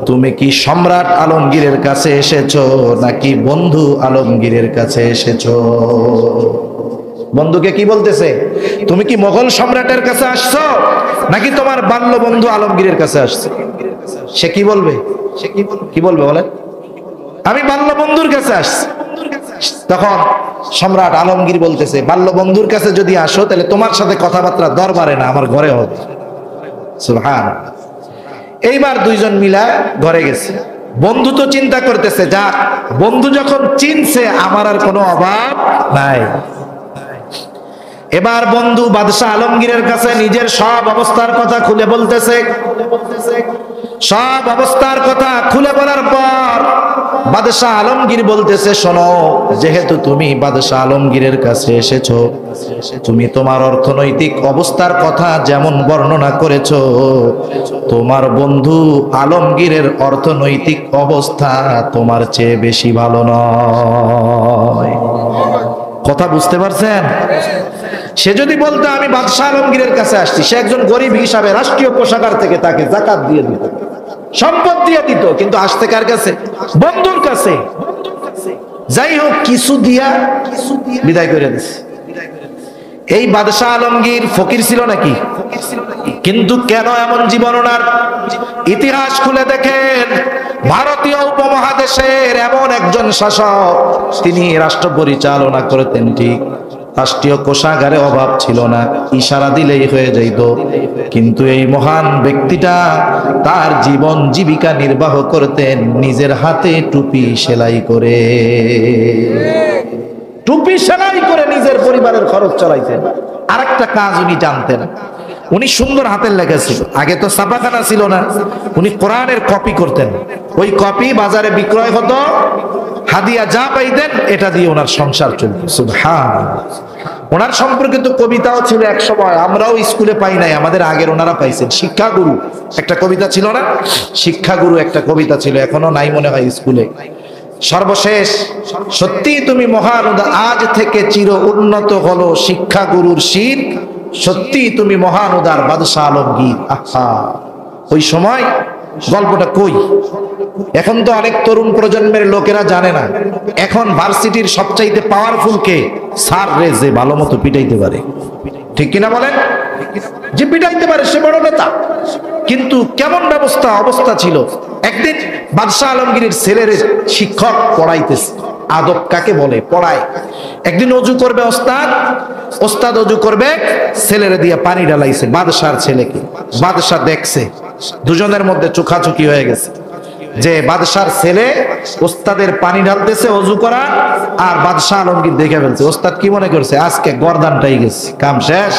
তুমি কি সম্রাট আলমগীরের কাছে এসেছো নাকি বন্ধু আলমগীরের কাছে এসেছো? বন্ধুকে কি বলতেছে? তুমি কি মোগল সম্রাটের কাছে আসছো নাকি তোমার বাল্য বন্ধু আলমগীরের কাছে আসছো? সে কি বলবে? কি বলবে বলেন? আমি বাল্য বন্ধুর কাছে আসছি। তখন সম্রাট আলমগীর বলতেছে, বাল্য বন্ধুর কাছে যদি আসো তাহলে তোমার সাথে কথাবার্তা দরবারে না, আমার ঘরে হবে। সুবহানাল্লাহ। এইবার 2 জন মিলা ঘরে গেছে। বন্ধু তো চিন্তা করতেছে, যা বন্ধু যখন চিনছে আমার আর কোনো অভাব নাই। এবার বন্ধু বাদশাহ আলমগীরের কাছে নিজের সব অবস্থার কথা খুলে বলতেছে। সব অবস্থার কথা খুলে বলার পর বাদশাহ আলমগীর বলতেছে, শোনো, যেহেতু তুমি বাদশাহ আলমগীরের কাছে এসেছো, তুমি তোমার অর্থনৈতিক অবস্থার কথা যেমন বর্ণনা করেছো, তোমার বন্ধু আলমগীরের অর্থনৈতিক অবস্থা তোমার চেয়ে বেশি ভালো নয়। কথা বুঝতে পারছেন? সে যদি বলতো আমি বাদশাহ আলমগীরের কাছে আসছি, সে একজন গরিব হিসাবে রাষ্ট্রীয় কোষাগার থেকে তাকে যাকাত দিয়ে দিত, সম্পদ দিয়ে দিত, কিন্তু আসতে কার কাছে? বন্ধুর কাছে। যাই হোক, কিছু দিয়া বিদায় করে দিছে। এই বাদশাহ আলমগীর ফকির ছিল নাকি? কিন্তু কেন এমন জীবন ওনার? ইতিহাস খুলে দেখেন, ভারতীয় উপমহাদেশের এমন একজন শাসক, তিনি রাষ্ট্র পরিচালনা করতেন ঠিক, রাষ্ট্রীয় কোষাগারে অভাব ছিল না, ইশারা দিলেই হয়ে যাইত। কিন্তু এই মহান ব্যক্তিটা তার জীবন জীবিকা নির্বাহ করতেন নিজের হাতে টুপি সেলাই করে। টুপি সেলাই করে নিজের পরিবারের খরচ চালাইতেন। আরেকটা কাজ উনি জানতেন, উনি সুন্দর হাতের লেখা ছিল। আগে তো ছাপাখানা ছিল না, উনি কোরআনের কপি করতেন। ওই কপি বাজারে বিক্রয় হতো, হাদিয়া যা পাইতেন এটা দিয়ে ওনার সংসার চলত। সুবহানাল্লাহ। ওনার সম্পর্কিত কবিতাও ছিল এক সময়, আমরাও স্কুলে পাই নাই, আমাদের আগের ওনারা পাইছেন। শিক্ষাগুরু একটা কবিতা ছিল না? শিক্ষাগুরু একটা কবিতা ছিল, এখনো নাই মনে হয় স্কুলে। সর্বশেষ, সত্যি তুমি মহান, আজ থেকে চির উন্নত হলো শিক্ষাগুরুর শির, সত্যি তুমি মহান উদার বাদশাহ আলমগীর। আহা, ওই সময় গল্পটা কই? এখন তো অনেক তরুণ প্রজন্মের লোকেরা জানে না, এখন ভার্সিটির সবচাইতে পাওয়ারফুল কে? স্যার রে, যে ভালো মতো পিটাইতে পারে। ঠিক কিনা বলেন? যে পিটাইতে পারে সে বড় নেতা। কিন্তু কেমন অবস্থা ছিল, একদিন বাদশাহ আলমগীরের ছেলের শিক্ষক পড়াইতেছে। আদব কাকে বলে? পড়ায়। একদিন অজু করবে ওস্তাদ অজু করবে, ছেলেরে দিয়ে পানি ঢালাইছে বাদশার ছেলেকে। বাদশাহ দেখছে, দুজনের মধ্যে চোখাচোখি হয়ে গেছে যে বাদশার ছেলে ওস্তাদের পানি ঢালতেছে অজু করা, আর বাদশাহ আলমগীর দেখে ফেলছে। ওস্তাদ কি মনে করছে? আজকে গর্দানটাই গেছে, কাম শেষ।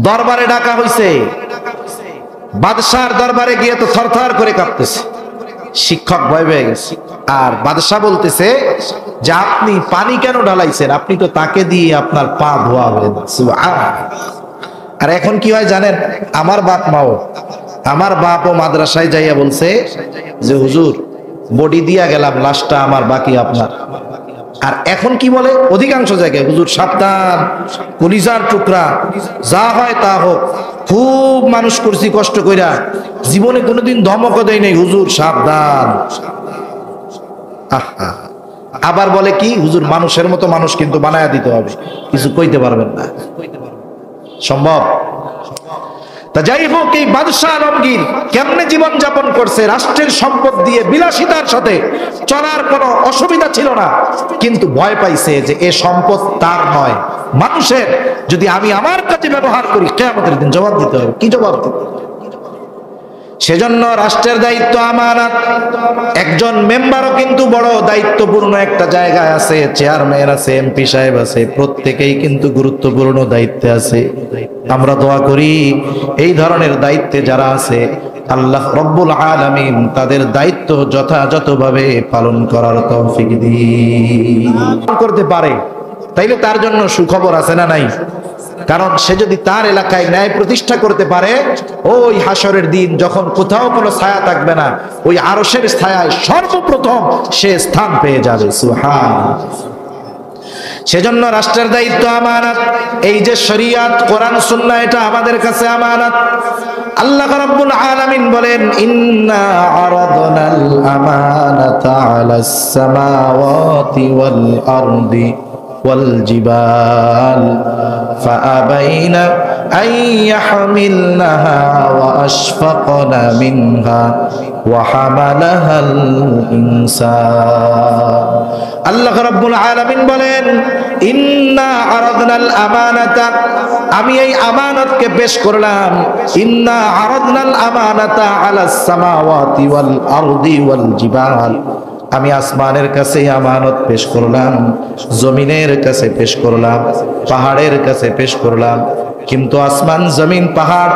দরবারে ডাকা হইছে, বাদশার দরবারে গিয়ে তো থরথর করে কাঁপতেছে। শিক্ষক ভয় পেয়ে গেছে, আর বাদশাহ বলতেছে যে আপনি পানি কেন ঢালাইছেন? আপনি তো তাকে দিয়ে আপনার পা ধোয়া হয়ে যাচ্ছে। আর এখন কি হয় জানেন? আমার বাপও মাদ্রাসায় যাইয়া বলছে যে হুজুর বডি দিয়া গেলাম, লাশটা আমার, বাকি আপনার। আর এখন কি বলে অধিকাংশ জায়গায়? হুজুর সাবধান, কলিজার টুকরা, যা হয় তা হোক, খুব মানুষ করছি কষ্ট কইরা, জীবনে কোনোদিন ধমকও দেয় নাই, হুজুর সাবধান। আবার বলে কি, হুজুর মানুষের মতো মানুষ কিন্তু বানায়া দিতে হবে, কিছু কইতে পারবেন না। সম্ভব? তা যাই হোক, এই বাদশাহ আলমগীর কেমনে জীবন যাপন করছে? রাষ্ট্রের সম্পদ দিয়ে বিলাসিতার সাথে চলার কোনো অসুবিধা ছিল না, কিন্তু ভয় পাইছে যে এ সম্পদ তার নয়, মানুষের। যদি আমি আমার কাছে ব্যবহার করি, কিয়ামতের দিন জবাব দিতে হবে। কি জবাব দিতে? সেজন্য রাষ্ট্রের দায়িত্ব আমানত। একজন মেম্বারও কিন্তু বড় দায়িত্বপূর্ণ একটা জায়গায় আছে, চেয়ারম্যান আছে, এমপি সাহেব আছে, প্রত্যেকেই কিন্তু গুরুত্বপূর্ণ দায়িত্বে আছে। আমরা দোয়া করি এই ধরনের দায়িত্বে যারা আছে, আল্লাহ রব্বুল আলামিন তাদের দায়িত্ব যথাযথভাবে পালন করার তৌফিক দিন। করতে পারে তাইলে তার জন্য সুখবর আছে না নাই? কারণ সে যদি তার এলাকায় ন্যায় প্রতিষ্ঠা করতে পারে, ওই হাসরের দিন যখন কোথাও কোনো ছায়া থাকবে না, ওই আরশের ছায়ায় সর্বপ্রথম সে স্থান পেয়ে যাবে। সুবহানাল্লাহ। সেজন্য রাষ্ট্রের দায়িত্ব আমানত। এই যে শরীয়ত, কোরআন, সুন্নাহ, এটা আমাদের কাছে আমানত। আল্লাহ রাব্বুল আলামিন বলেন, ইন্না আরাদনাল আমানাতা আলাস সামাওয়াতি ওয়াল আরদি والجبال فأبين أن يحملنها وأشفقن منها وحملها الإنسان। আল্লাহ রাব্বুল আলামিন বলেন, ইন্না আরাদনাল আমানাতা, আমি এই আমানতকে পেশ করলাম। ইন্না আরাদনাল আমানাতা আলাস সামাওয়াতি ওয়াল আরদি ওয়াল জিবাল, আমি আসমানের কাছে আমানত পেশ করলাম, জমিনের কাছে পেশ করলাম, পাহাড়ের কাছে পেশ করলাম। কিন্তু আসমান, জমিন, পাহাড়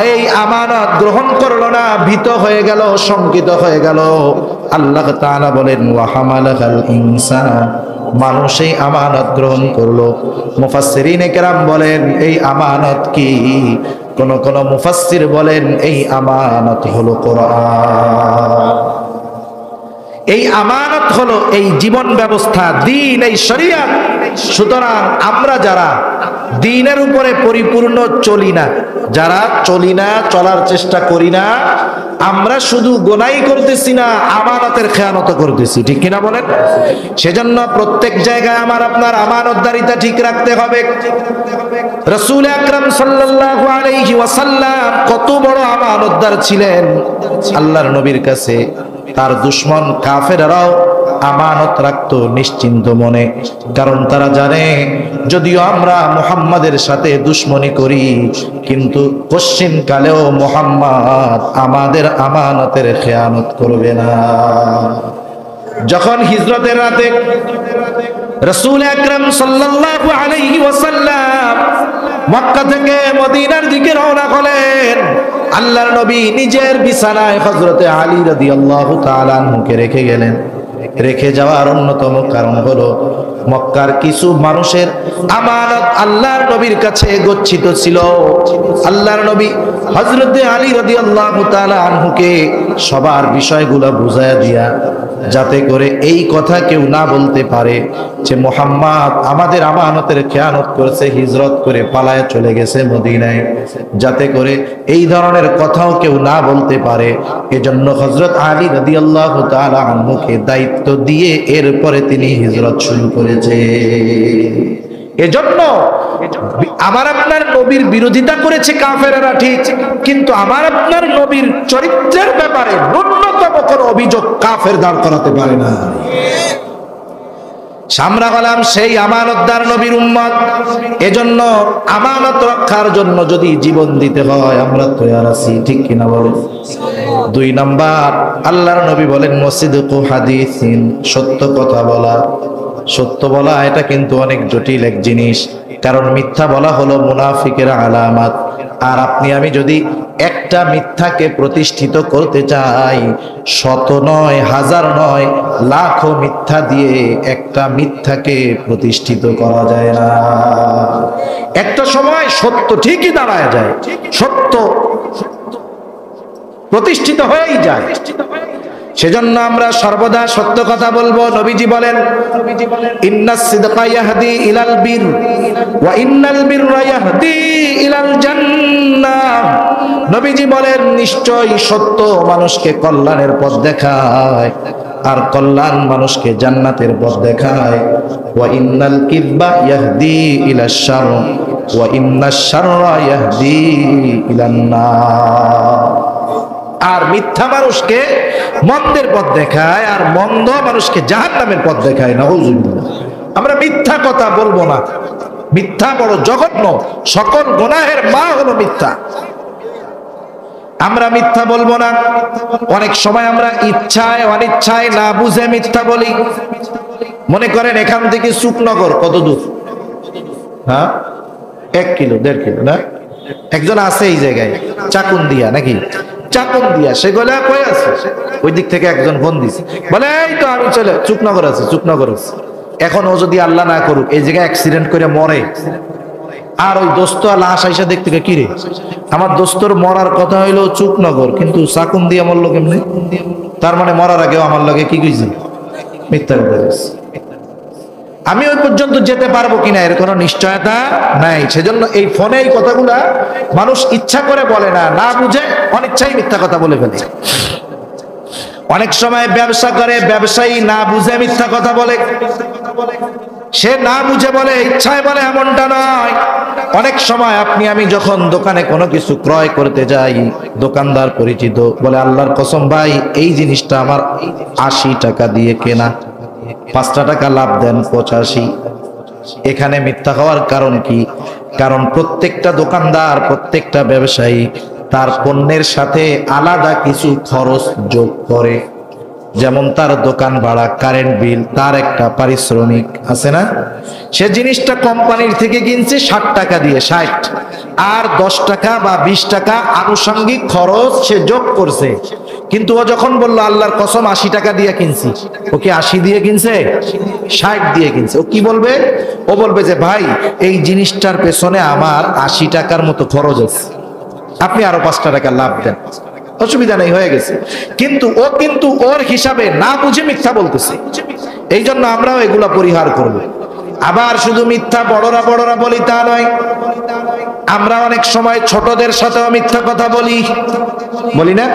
এই আমানত গ্রহণ করলো না, ভীত হয়ে গেল, শঙ্কিত হয়ে গেল। আল্লাহ তাআলা বলেন, ওয়া হামালাল ইনসান, মানুষ এই আমানত গ্রহণ করলো। মুফাসসিরিনে কেরাম বলেন এই আমানত কি? কোন মুফাসসির বলেন এই আমানত হলো কোরআন। এই আমানত হলো এই জীবন ব্যবস্থা, দ্বীন, এই শরীয়ত। সুতরাং আমরা যারা দ্বীনের উপরে পরিপূর্ণ চলি না, যারা চলি না, চলার চেষ্টা করি না, আমরা শুধু গোনাই করতেছি না, আমানতের খেয়ানত করতেছি। ঠিক কিনা বলেন? সেজন্য প্রত্যেক জায়গায় আমার আপনার আমানতদারিতা ঠিক রাখতে হবে। রাসূল আকরাম সাল্লাল্লাহু আলাইহি ওয়াসাল্লাম কত বড় আমানতদার ছিলেন। আল্লাহর নবীর কাছে তার দুশমন কাফেররাও আমানত রাখতো নিশ্চিন্ত মনে, কারণ তারা জানে যদিও আমরা মুহাম্মাদের সাথে দুশমনি করি, কিন্তু পশ্চিম কালেও মুহাম্মদ আমাদের আমানতের খেয়ানত করবে না। যখন হিজরতের রাতে রাসূল আকরাম সাল্লাল্লাহু আলাইহি ওয়াসাল্লাম মক্কা থেকে মদিনার দিকে রওনা হলেন, আল্লাহর নবী নিজের বিছানায় হযরতে আলী রাদিয়াল্লাহু তাআলা আনহুকে রেখে গেলেন। রেখে যাওয়ার অন্যতম কারণ হলো মক্কার কিছু মানুষের আমানত আল্লাহর নবীর কাছে গচ্ছিত ছিল। আল্লাহর নবী হযরতে আলী রাদিয়াল্লাহু তাআলা আনহুকে সবার বিষয়গুলো বুঝায়া দিয়া যাতে করে এই কথা কেউ না বলতে পারে যে মুহাম্মদ আমাদের আমানতের খেয়ানত করেছে, হিজরত করে পালায় চলে গেছে মদিনায়, যাতে করে এই ধরনের কথাও কেউ না বলতে পারে। এজন্য হযরত আলী রাদিয়াল্লাহু তাআলা আনহুকে দায়িত্ব দিয়ে এরপরে তিনি হিজরত শুরু করেছে। এজন্য আমার আপনার নবীর বিরোধিতা করেছে কাফেররা ঠিক, কিন্তু আমার আপনার নবীর চরিত্রের ব্যাপারে ন্যূনতম কোনো অভিযোগ কাফের দাঁড় করাতে পারে না। আমরা হলাম সেই আমানতদার নবীর উম্মত। এজন্য আমানত রক্ষার জন্য যদি জীবন দিতে হয় আমরা তৈরি আছি, ঠিক কিনা বলেন? 2 নাম্বার, আল্লাহর নবী বলেন মুসিদকু হাদিসিন, সত্য কথা বলা। সত্য বলা এটা কিন্তু অনেক জটিল এক জিনিস, কারণ মিথ্যা বলা হলো মুনাফিকের আলামত। আর আপনি আমি যদি একটা মিথ্যাকে প্রতিষ্ঠিত করতে চাই, 100 নয়, 1000 নয়, লাখো মিথ্যা দিয়ে একটা মিথ্যাকে প্রতিষ্ঠিত করা যায় না। একটা সময় সত্য ঠিকই দাঁড়ায় যায়, সত্য প্রতিষ্ঠিত হয়েই যায়। সেজন্য আমরা সর্বদা সত্য কথা বলবো। নবীজি বলেন ইন্নাস সিদকা ইয়াহদি ইলাল বির ওয়া ইন্নাল বিররা ইয়াহদি ইলাল জান্নাহ। নবীজি বলেন নিশ্চয়ই সত্য মানুষকে কল্যাণের পথ দেখায়, আর কল্যাণ মানুষকে জান্নাতের পথ দেখায়। ওয়া ইন্নাল কিযবা ইয়াহদি ইলাশ শার ওয়া ইন্নাশ শাররা ইয়াহদি ইলান নার। আর মিথ্যা মানুষকে মন্দের পথ দেখায়, আর মন্দ মানুষকে জাহান্নামের পথ দেখায়। নাউযুবিল্লাহ। আমরা মিথ্যা কথা বলবো না। মিথ্যা বড় জঘন্য, সকল গুনাহের মা হলো মিথ্যা। আমরা মিথ্যা বলবো না। অনেক সময় আমরা ইচ্ছায় অনিচ্ছায় না বুঝে মিথ্যা বলি। মনে করেন এখান থেকে সুকনগর কত দূর? হ্যাঁ, 1 কিলো 1.5 কিলো না? একজন আছে এই জায়গায় চাকুন্দিয়া, নাকি চাকুন্দিয়া, সে গলা কই আছে, ওই দিক থেকে একজন ফোন দিছে, বলে এই তো আমি চলে চুকনগর আছে, চুকনগর আছে। এখন ও যদি আল্লাহ না করুক এই জায়গায় অ্যাক্সিডেন্ট করে মরে, আর ওই দোস্ত লাশ আইসা দেখতে কি রে আমার দোস্তর মরার কথা হইলো চুকনগর, কিন্তু চাকুন্দিয়া মরলো কেমনে? তার মানে মরার আগেও আমার লাগে কি কইছে? মিথ্যা কথা বলছে। আমি ওই পর্যন্ত যেতে পারবো কিনা এর কোনো নিশ্চয়তা নাই। সেজন্য এই ফোনে এই কথাগুলা মানুষ ইচ্ছা করে বলে না, না বুঝে অনিচ্ছাই মিথ্যা কথা বলে ফেলে। অনেক সময় ব্যবসা করে ব্যবসায়ী না বুঝে মিথ্যা কথা বলে। সে না বুঝে বলে, ইচ্ছায় বলে, এমনটা নয়। অনেক সময় আপনি আমি যখন দোকানে কোনো কিছু ক্রয় করতে যাই, দোকানদার পরিচিত বলে আল্লাহর কসম ভাই এই জিনিসটা আমার 80 টাকা দিয়ে কেনা, 5 টাকা লাভ দেন 85। এখানে মিথ্যা হওয়ার কারণ কি? কারণ প্রত্যেকটা দোকানদার, প্রত্যেকটা ব্যবসায়ী তার পণ্যের সাথে আলাদা কিছু খরচ যোগ করে। যেমন তার দোকান ভাড়া, কারেন্ট বিল, তার একটা পারিশ্রমিক আছে না? সে জিনিসটা কোম্পানির থেকে কিনছে 60 টাকা দিয়ে, 60, আর 10 টাকা বা 20 টাকা আনুষঙ্গিক খরচ সে যোগ করছে। কিন্তু ও যখন বলল আল্লাহর কসম 80 টাকা দিয়ে কিনছি, ও কি 80 দিয়ে কিনছে? 60 দিয়ে কিনছে। ও কি বলবে? ও বলবে যে ভাই এই জিনিসটার পেছনে আমার 80 টাকার মতো খরচ আছে, আপনি আরো 5 টাকা লাভ দেন, অসুবিধা নেই, হয়ে গেছে। কিন্তু ওর হিসাবে না বুঝে মিথ্যা বলতেছে। এই জন্য আমরাও এগুলা পরিহার করব। আবার শুধু মিথ্যা বড়রা বলি তা নয়, আমরা অনেক সময় ছোটদের সাথেও মিথ্যা কথা বলি না?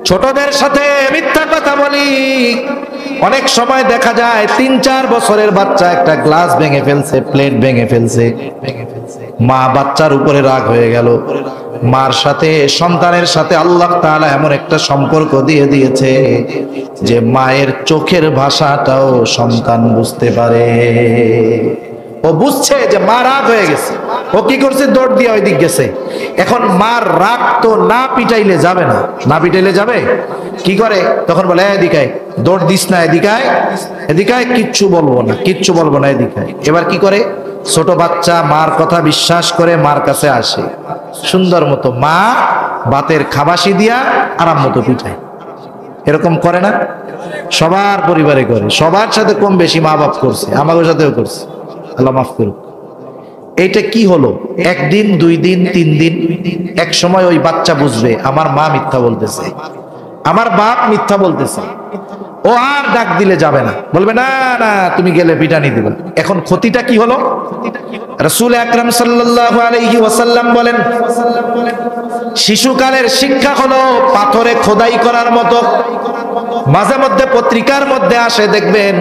ছোটদের সাথে মিথ্যা কথা বলি। অনেক সময় দেখা যায় 3-4 বছরের বাচ্চা একটা গ্লাস ভেঙে ফেলছে, প্লেট ভেঙে ফেলছে, মা বাচ্চার উপরে রাগ হয়ে গেল। মার সাথে সন্তানের সাথে আল্লাহ তাআলা এমন একটা সম্পর্ক দিয়ে দিয়েছে যে মায়ের চোখের ভাষাটাও সন্তান বুঝতে পারে। ও বুঝছে যে মা রাগ হয়ে গেছে, ও কি করছে? দৌড় দিয়ে ওই দিক গেছে। এখন মার রাগ তো না পিটাইলে যাবে না, না পিটাইলে যাবে কি করে? তখন বলে এদিকায়, দৌড় দিস না, এদিকায়, কিচ্ছু বলবো না, এদিকায়। এবার কি করে? ছোট বাচ্চা মার কথা বিশ্বাস করে মার কাছে আসে, সুন্দর মতো মা ভাতের খাবাসি দিয়া আরাম মতো পিঠায়। এরকম করে না? সবার পরিবারে করে, সবার সাথে কম বেশি মা বাপ করছে, আমাদের সাথেও করছে, আল্লাহ মাফ করুক। এইটা কি হলো? 1 দিন 2 দিন 3 দিন, এক সময় ওই বাচ্চা বুঝবে আমার মা মিথ্যা বলতেছে। আমার বাপ মিথ্যা বলতেছে, ও আর ডাক দিলে যাবে না, বলবে না না তুমি গেলে পিটানি দিবে। এখন ক্ষতিটা কি হলো? রাসূল আকরাম সাল্লাল্লাহু আলাইহি ওয়াসাল্লাম বলেন, শিশুকালের শিক্ষা হলো পাথরে খোদাই করার মতো। মাঝে মধ্যে পত্রিকার মধ্যে আসে, দেখবেন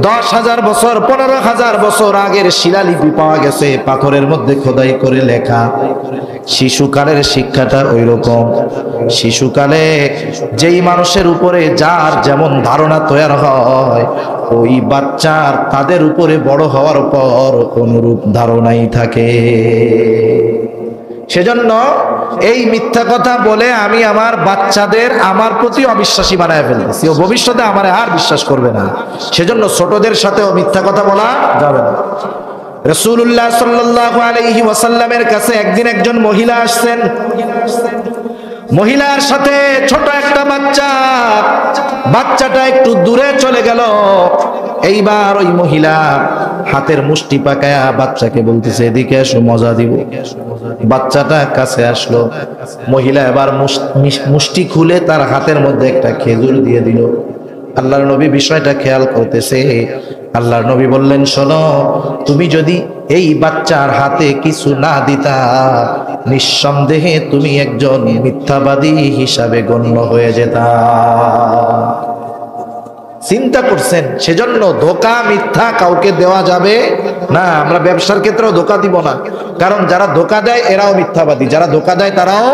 10,000 বছর 15,000 বছর আগের শিলালিপি পাওয়া গেছে, পাথরের মধ্যে খোদাই করে লেখা। শিশুকালের শিক্ষাটা ওই রকম। শিশুকালে যেই মানুষের উপরে যার যেমন ধারণা তৈরি হয়, ওই বাচ্চার তাদের উপরে বড় হওয়ার পর অনুরূপ ধারণাই থাকে। সেজন্য এই মিথ্যা কথা বলে আমি আমার বাচ্চাদের আমার প্রতি অবিশ্বাসী বানায় ফেলতেছি, ও ভবিষ্যতে আমার আর বিশ্বাস করবে না। সেজন্য ছোটদের সাথেও মিথ্যা কথা বলা যাবে না। রাসূলুল্লাহ সাল্লাল্লাহু আলাইহি ওয়াসাল্লামের কাছে একদিন একজন মহিলা আসছেন। মহিলার সাথে ছোট একটা বাচ্চা, বাচ্চাটা একটু দূরে চলে গেল। এইবার ওই মহিলা হাতের মুষ্টি পাকায়া বাচ্চাকে বলতেছে, এদিকে এসো মজা দিব। বাচ্চাটা কাছে আসলো, মহিলা এবার মুষ্টি খুলে তার হাতের মধ্যে একটা খেজুর দিয়ে দিল। আল্লাহর নবী বিষয়টা খেয়াল করতেছে। আল্লাহর নবী বললেন, শোনো, তুমি যদি এই বাচ্চার হাতে কিছু না দিতা, নিঃসন্দেহে তুমি একজন মিথ্যাবাদী হিসাবে গণ্য হয়ে যেতা। চিন্তা করছেন? সেজন্য ধোঁকা মিথ্যা কাউকে দেওয়া যাবে না। আমরা ব্যবসার ক্ষেত্রেও ধোঁকা দিব না, কারণ যারা ধোঁকা দেয় এরাও মিথ্যাবাদী, যারা ধোঁকা দেয় তারাও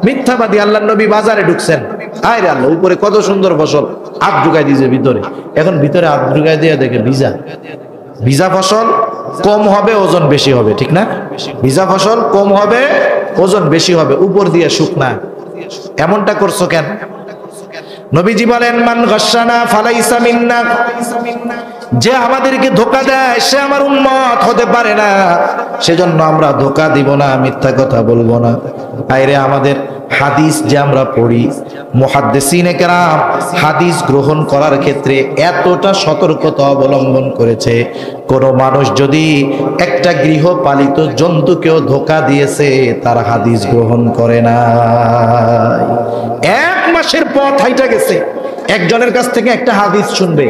মিথ্যাবাদী। আল্লাহর নবী বাজারে ঢুকছেন, আরে আল্লাহ, উপরে কত সুন্দর ফসল, হাত ঢুকাই দিয়েছে ভিতরে। এখন ভিতরে হাত ঢুকাই দিয়ে দেখে ভিজা। ভিজা ফসল কম হবে, ওজন বেশি হবে, ঠিক না? ভিজা ফসল কম হবে, ওজন বেশি হবে, উপর দিয়ে শুকনা। এমনটা করছো কেন? নবীজি বলেন, মান গাশশানা ফালাইসা মিন্না, যে আমাদেরকে ধোঁকা দেয় সে আমার উম্মত হতে পারে না। সেজন্য আমরা ধোঁকা দিব না, মিথ্যা কথা বলবো না। আইরে আমাদের হাদিস যে আমরা পড়ি, মুহাদ্দিসিনে কেরাম হাদিস গ্রহণ করার ক্ষেত্রে এতটা সতর্কতা অবলম্বন করেছে, কোন মানুষ যদি একটা গৃহপালিত জন্তুকেও ধোঁকা দিয়েছে তার হাদিস গ্রহণ করে না। 1 মাসের পথ হাইটা গেছে, একজনের কাছ থেকে একটা হাদিস শুনবে,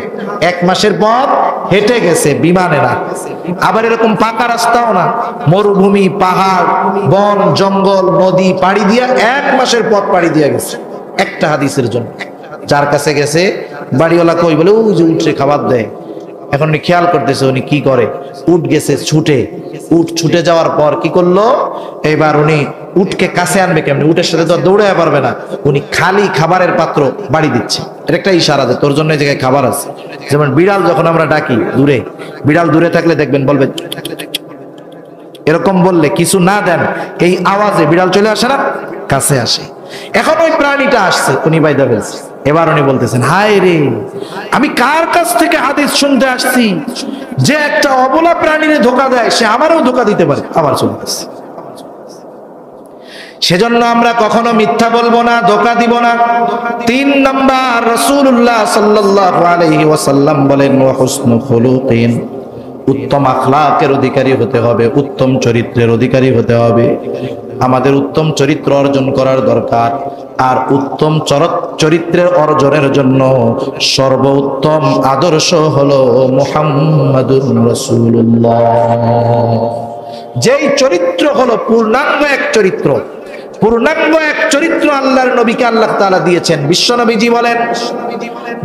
1 মাসের পথ হেঁটে গেছে, বিমানে না। আবার এরকম পাকা রাস্তাও না, মরুভূমি, পাহাড়, বন, জঙ্গল, নদী পাড়ি দিয়া 1 মাসের পথ পাড়ি দিয়া গেছে একটা হাদিসের জন্য। যার কাছে গেছে বাড়িওয়ালা কই বলে, ও যে উঠে খাবার দেয়। এখন উনি খেয়াল করতেছে উনি কি করে। উঠ গেছে ছুটে, উঠ ছুটে যাওয়ার পর কি করলো, এবার উনি উঠকে কাছে আনবে কেমনি, উঠের সাথে তো দৌড়ে পারবে না। উনি খালি খাবারের পাত্র বাড়ি দিচ্ছে, এটা একটা ইশারা যে তোর জন্য এই জায়গায় খাবার আছে। যেমন বিড়াল যখন আমরা ডাকি দূরে, বিড়াল দূরে থাকলে দেখবেন বলবে, এরকম বললে কিছু না দেন, এই আওয়াজে বিড়াল চলে আসে না, কাছে আসে। এখন ওই প্রাণীটা আসছে, উনি বাইদা ফেলছে। এবার উনি বলতেছেন, হায় রে, আমি কার কাছ থেকে হাদিস শুনতে আসছি, যে একটা অবলা প্রাণীরে ধোঁকা দেয় সে আমারও ধোঁকা দিতে পারে। আবার চলে আসছে। সেজন্য আমরা কখনো মিথ্যা বলবো না, ধোঁকা দিব না। 3 নাম্বার, রাসূলুল্লাহ সাল্লাল্লাহু আলাইহি ওয়াসাল্লাম বলেন, ওয়া হুসনু খুলুকিন, উত্তম আখলাকের অধিকারী হতে হবে, উত্তম চরিত্রের অধিকারী হতে হবে। আমাদের উত্তম চরিত্র অর্জন করার দরকার। আর উত্তম চরিত্রের অর্জনের জন্য সর্বোত্তম আদর্শ হলো মুহাম্মাদুর রাসূলুল্লাহ। যেই চরিত্র হলো পূর্ণাঙ্গ এক চরিত্র, পূর্ণাঙ্গ এক চরিত্র আল্লাহর নবীকে আল্লাহ তাআলা দিয়েছেন। বিশ্ব নবীজি বলেন,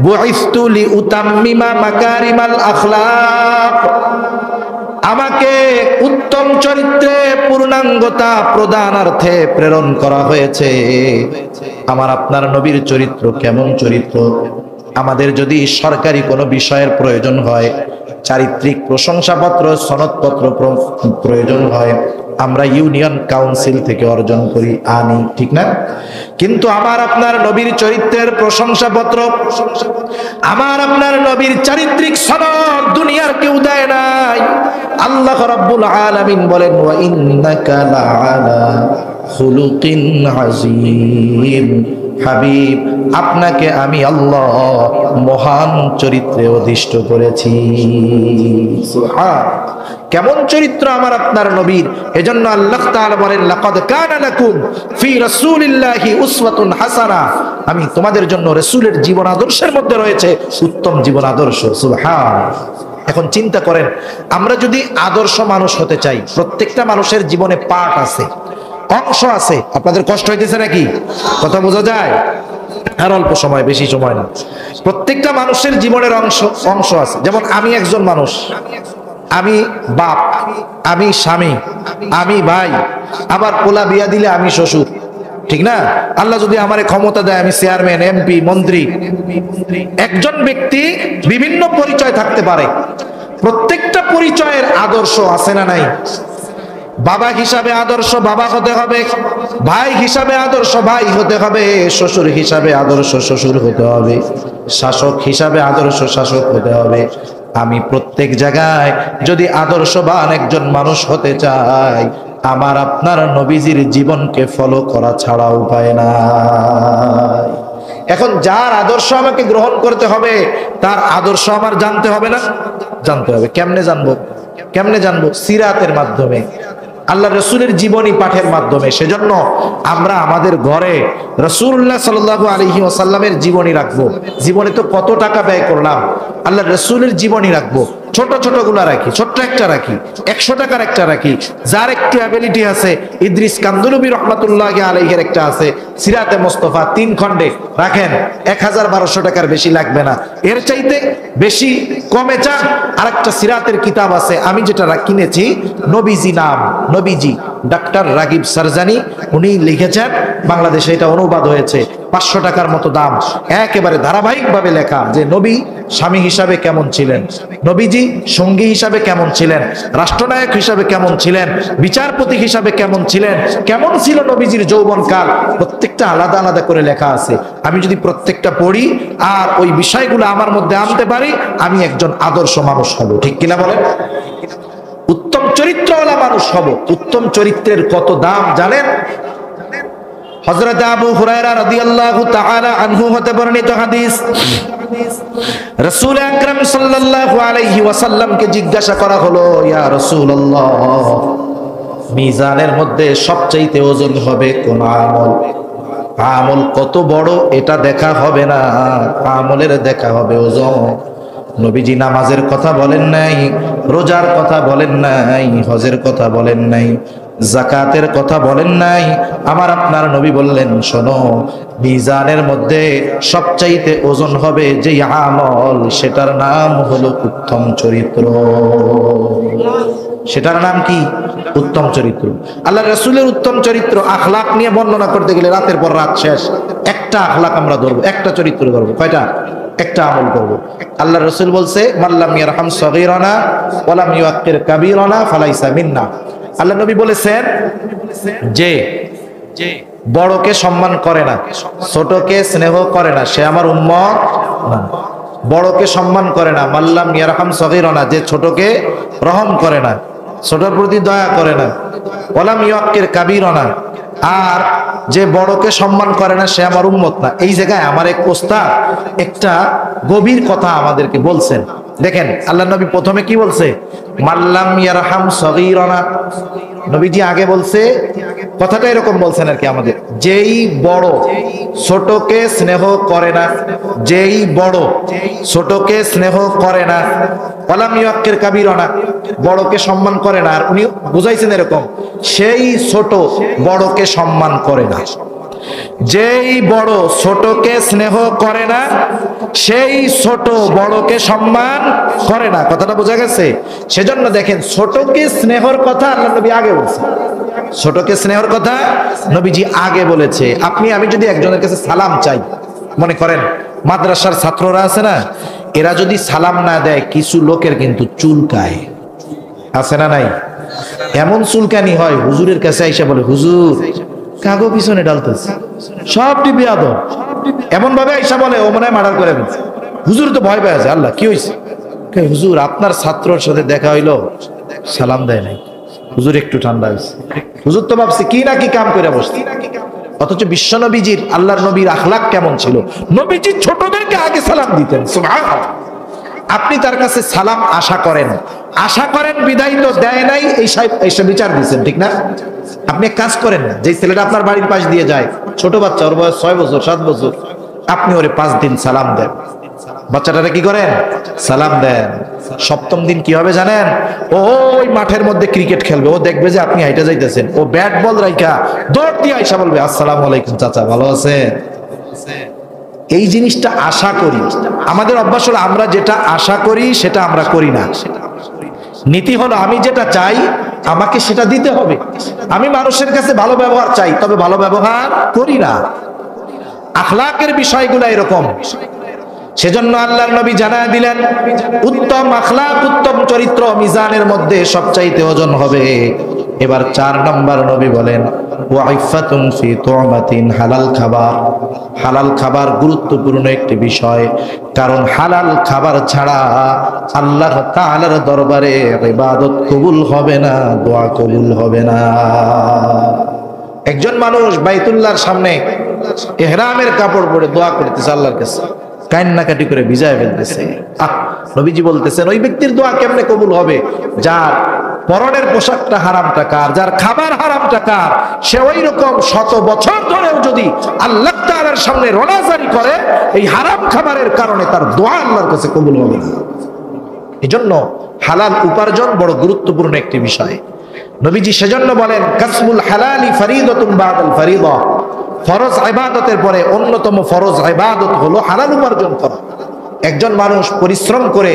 বুইসতু লিউতাম্মিমা মাকারিমাল আখলাক, আমাকে উত্তম চরিত্রে পূর্ণাঙ্গতা প্রদানার্থে প্রেরণ করা হয়েছে। আমার আপনার নবীর চরিত্র কেমন চরিত্র? আমাদের যদি সরকারি কোনো বিষয়ের প্রয়োজন হয়, চারিত্রিক প্রশংসাপত্র, সনদপত্র প্রয়োজন হয়, আমরা ইউনিয়ন কাউন্সিল থেকে অর্জন করি, আনি, ঠিক না? কিন্তু আমার আপনার নবীর চরিত্রের প্রশংসাপত্র, আমার আপনার নবীর চারিত্রিক সনদ দুনিয়ার কেউ দেয় নাই। আল্লাহ রাব্বুল আলামিন বলেন, ওয়া ইন্নাকা লাআলা খুলুকিন আযীম, হাবিব আপনাকে আমি আল্লাহ মহান চরিত্রে অধিষ্ঠ করেছি। সুবহান, কেমন চরিত্র আমার আপনার নবীর। এজন্য আল্লাহ তাআলা বলেন, লাকাদ কানা লাকুম ফি রাসূলিল্লাহি উসওয়াতুন হাসানাহ, আমি তোমাদের জন্য রাসূলের জীবন আদর্শের মধ্যে রয়েছে উত্তম জীবন আদর্শ। সুবহান। এখন চিন্তা করেন, আমরা যদি আদর্শ মানুষ হতে চাই, প্রত্যেকটা মানুষের জীবনে পার্ট আছে, অংশ আছে। আপনাদের কষ্ট হইতেছে নাকি? কথা বোঝা যায়? আর অল্প সময়, বেশি সময় না। প্রত্যেকটা মানুষের জীবনের অংশ আছে। যেমন আমি একজন মানুষ, আমি বাপ, আমি স্বামী, আমি ভাই, আবার পোলা বিয়া দিলে আমি শ্বশুর, ঠিক না? আল্লাহ যদি আমারে ক্ষমতা দেয়, আমি চেয়ারম্যান, এমপি, মন্ত্রী। একজন ব্যক্তি বিভিন্ন পরিচয় থাকতে পারে, প্রত্যেকটা পরিচয়ের আদর্শ আছে না নাই? বাবা হিসাবে আদর্শ বাবা হতে হবে, ভাই হিসাবে আদর্শ ভাই হতে হবে, শ্বশুর হিসাবে আদর্শ শ্বশুর হতে হবে, শাসক হিসাবে আদর্শ শাসক হতে হবে। আমি প্রত্যেক জায়গায় যদি আদর্শবান একজন মানুষ হতে চাই, আমার আপনার নবীজির জীবনকে ফলো করা ছাড়া উপায় নাই। এখন যার আদর্শ আমাকে গ্রহণ করতে হবে, তার আদর্শ আমার জানতে হবে না? জানতে হবে। কেমনে জানবো? কেমনে জানবো? সিরাতের মাধ্যমে, আল্লাহ রসুলের জীবনী পাঠের মাধ্যমে। সেজন্য আমরা আমাদের ঘরে রাসূলুল্লাহ সাল্লাল্লাহু আলাইহি ওয়াসাল্লামের জীবনী রাখবো। জীবনে তো কত টাকা ব্যয় করলাম, আল্লাহ রসুলের জীবনী রাখবো। ছোট ছোট গুলা রাখি, ছোট্ট একটা রাখি, 100 টাকার একটা রাখি। যার একটু অ্যাবিলিটি আছে, ইদ্রিস কান্দলুবি রহমাতুল্লাহি আলাইহির একটা আছে সিরাতে মুস্তাফা 3 খণ্ডে, রাখেন। 1000-1200 টাকার বেশি লাগবে না। এর চাইতে বেশি কমে চান, আরেকটা সিরাতের কিতাব আছে, আমি যেটা কিনেছি, নবীজি নাম, নবীজি, ডাক্তার রাগিব সারজানি, উনি লিখেছেন, বাংলাদেশে এটা অনুবাদ হয়েছে। 500 টাকার মতো দাম। একেবারে ধারাবাহিকভাবে লেখা যে নবী স্বামী হিসাবে কেমন ছিলেন, নবীজি সঙ্গী হিসাবে কেমন ছিলেন, রাষ্ট্রনায়ক হিসাবে কেমন ছিলেন, বিচারপতি হিসাবে কেমন ছিলেন, কেমন ছিল নবীজির যৌবনকাল, প্রত্যেকটা আলাদা আলাদা করে লেখা আছে। আমি যদি প্রত্যেকটা পড়ি আর ওই বিষয়গুলো আমার মধ্যে আনতে পারি, আমি একজন আদর্শ মানুষ হব। ঠিক কিনা বলেন? উত্তম চরিত্রওয়ালা মানুষ হব। উত্তম চরিত্রের কত দাম জানেন? হযরত আবু হুরায়রা রাদিয়াল্লাহু তাআলা আনহু হতে বর্ণিত হাদিস, রাসূল আকরাম সাল্লাল্লাহু আলাইহি ওয়াসাল্লামকে জিজ্ঞাসা করা হলো, ইয়া রাসূলুল্লাহ, মিজানের মধ্যে সবচাইতে ওজন হবে কোন আমল? আমল কত বড় এটা দেখা হবে না, আমলের দেখা হবে ওজন। নবীজি নামাজের কথা বলেন নাই, রোজার কথা বলেন নাই, হজের কথা বলেন নাই, যাকাতের কথা বলেন নাই। আমার আপনার নবী বললেন, শোনো, মিজানের মধ্যে সবচাইতে ওজন হবে যে আমল, সেটার নাম হলো উত্তম চরিত্র। সেটার নাম কি? উত্তম চরিত্র। আল্লাহ রাসূলের উত্তম চরিত্র, আখলাক নিয়ে বর্ণনা করতে গেলে রাতের পর রাত শেষ। একটা আখলাক আমরা ধরবো, একটা চরিত্র ধরবো। কয়টা? একটা আমল করব। আল্লাহ রাসূল বলছে, মাল্লাম ইয়ারহাম সগীরানা ওয়া লাম ইউক্কির কাবীরানা ফালাইসা মিন্না। আল্লাহ নবী বলেছেন যে বড়কে সম্মান করে না, ছোটকে স্নেহ করে না, সে আমার উম্মত না। বড়কে সম্মান করে না, মাল্লাম ইয়ারহাম সগীরানা, যে ছোটকে রহম করে না, ছোটর প্রতি দয়া করে না, ওয়া লাম ইউক্কির কাবীরানা, আর যে বড়কে সম্মান করে না, সে আমার উম্মত না। এই জায়গায় আমার এক ওস্তাদ একটা গভীর কথা আমাদেরকে বলছেন। দেখেন, আল্লাহ নবী প্রথমে কি বলছে? মাল্লাম ইয়ারহাম সগীরানা। নবীজি আগে বলছে, কথাটা এরকম বলছেন আর কি আমাদের, যেই বড় ছোটকে স্নেহ করে না, যেই বড় ছোটকে স্নেহ করে না, ওয়ালাম ইউক্কির কাবীরানা, বড়কে সম্মান করে না। আর উনি বুঝাইছেন এরকম, সেই ছোট বড়কে সম্মান করে না। যেই বড় ছোটকে স্নেহ করে না, সেই ছোট বড়কে সম্মান করে না। কথাটা বোঝা গেছে? সেজন্য দেখেন, ছোটকে স্নেহর কথা আল্লাহ নবী আগে বলছে। ছোটকে স্নেহর কথা নবীজি আগে বলেছে। আমি যদি একজনের কাছে সালাম চাই, মনে করেন মাদ্রাসার ছাত্ররা আছে না, এরা যদি সালাম না দেয়, কিছু লোকের কিন্তু চুলকায়, আছে না নাই? এমন চুলকানি হয়, হুজুরের কাছে আইসা বলে, হুজুর কাগো পিছনে ডালতেছে, সব টিপি আদর, এমন ভাবে আইসা বলে ও মনে হয় মার্ডার করে ফেলছে। হুজুর তো ভয় পেয়ে আছে, আল্লাহ কি হয়েছে? হুজুর আপনার ছাত্রর সাথে দেখা হইলো, সালাম দেয় নাই, হুজুর একটু ঠান্ডা হয়েছে। হুজুর তো ভাবছে কি না কি কাম করে বসছে, অথচ বিশ্বনবীজির আল্লাহর নবীর আখলাক কেমন ছিল, নবীজি ছোটদেরকে আগে সালাম দিতেন। সুবহানাল্লাহ। আপনি তার কাছে সালাম আশা করেন বিদায় তো দেয় নাই, এই বিচার দিচ্ছেন, ঠিক না? আপনি এক কাজ করেন না, যে ছেলেটা আপনার বাড়ির পাশ দিয়ে যায়, ছোট বাচ্চা, ওর বয়স 6 বছর 7 বছর, আপনি ওরে 5 দিন সালাম দেন, বাচ্চাটারে কি করেন? সালাম দেন। 7ম দিন কি হবে জানেন? ওই মাঠের মধ্যে ক্রিকেট খেলবে, ও দেখবে যে আপনি হাইটা যাইতেছেন, ও ব্যাট বল রাইখা দৌড় দিয়ে আইসা বলবে, আসসালামু আলাইকুম চাচা, ভালো আছেন? এই জিনিসটা আশা করি। আমাদের অভ্যাস হলো আমরা যেটা আশা করি সেটা আমরা করি না। নীতি হলো আমি যেটা চাই আমাকে সেটা দিতে হবে। আমি মানুষের কাছে ভালো ব্যবহার চাই, তবে ভালো ব্যবহার করি না। আখলাকের বিষয়গুলো এরকম। সেজন্য আল্লাহর নবী জানায় দিলেন, উত্তম আখলাক, উত্তম চরিত্র মিজানের মধ্যে সবচাইতে ওজন হবে। এবার 4 নম্বর নবী বলেন, ওয়াইফাতুন ফি তুমাতিন, হালাল খাবার। হালাল খাবার গুরুত্বপূর্ণ একটি বিষয়, কারণ হালাল খাবার ছাড়া আল্লাহ তাআলার দরবারে ইবাদত কবুল হবে না, দোয়া কবুল হবে না। একজন মানুষ বাইতুল্লাহর সামনে ইহরামের কাপড় পরে দোয়া করতেছে আল্লাহর কাছে, কান্নাকাটি করে ভিজায় ফেলতেছে। নবীজি বলতেছেন, ওই ব্যক্তির দোয়া কেমনে কবুল হবে? যার পরনের পোশাকটা হারাম টাকার, যার খাবার হারাম টাকার, সে ওই রকম 100 বছর ধরেও যদি আল্লাহ তাআলার সামনে রোনাজারি করে, এই হারাম খাবারের কারণে তার দোয়া আল্লাহর কাছে কবুল হবে না। এজন্য হালাল উপার্জন বড় গুরুত্বপূর্ণ একটি বিষয়। নবীজি সেজন্য বলেন, কাসমুল হালালি ফরিদাতুন বাদাল ফরিদা। ফরজ ইবাদতের পরে অন্যতম ফরজ ইবাদত হলো হালাল উপার্জন করা। একজন মানুষ পরিশ্রম করে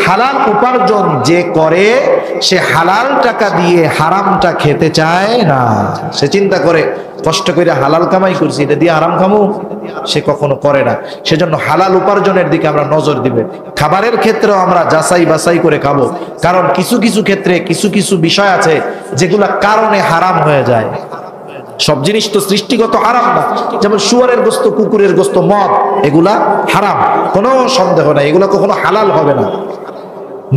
হালাল উপার্জন যে করে, সে হালাল টাকা দিয়ে হারামটা খেতে চায় না। সে চিন্তা করে, কষ্ট করে হালাল কামাই করছি, এটা দিয়ে হারাম খামু, সে কখনো করে না। সেজন্য হালাল উপার্জনের দিকে আমরা নজর দিব। খাবারের ক্ষেত্রেও আমরা যাচাই বাছাই করে খাবো, কারণ কিছু কিছু ক্ষেত্রে কিছু কিছু বিষয় আছে যেগুলা কারণে হারাম হয়ে যায়। সব জিনিস তো সৃষ্টিগত হারাম না। যেমন শুয়ারের গোস্ত, কুকুরের গোস্ত, মদ, এগুলা হারাম, কোনো সন্দেহ নাই, এগুলা কখনো হালাল হবে না।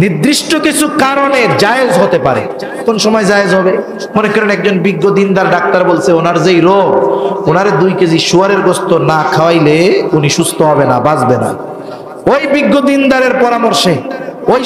নির্দিষ্ট কিছু কারণে জায়েজ হতে পারে। কোন সময় জায়েজ হবে? মনে করেন একজন বিজ্ঞ দিনদার ডাক্তার বলছে ওনার যেই রোগ, ওনারে 2 কেজি শুয়ারের গোস্ত না খাওয়াইলে উনি সুস্থ হবে না, বাঁচবে না। ওই বিজ্ঞ দিনদারের পরামর্শে ওই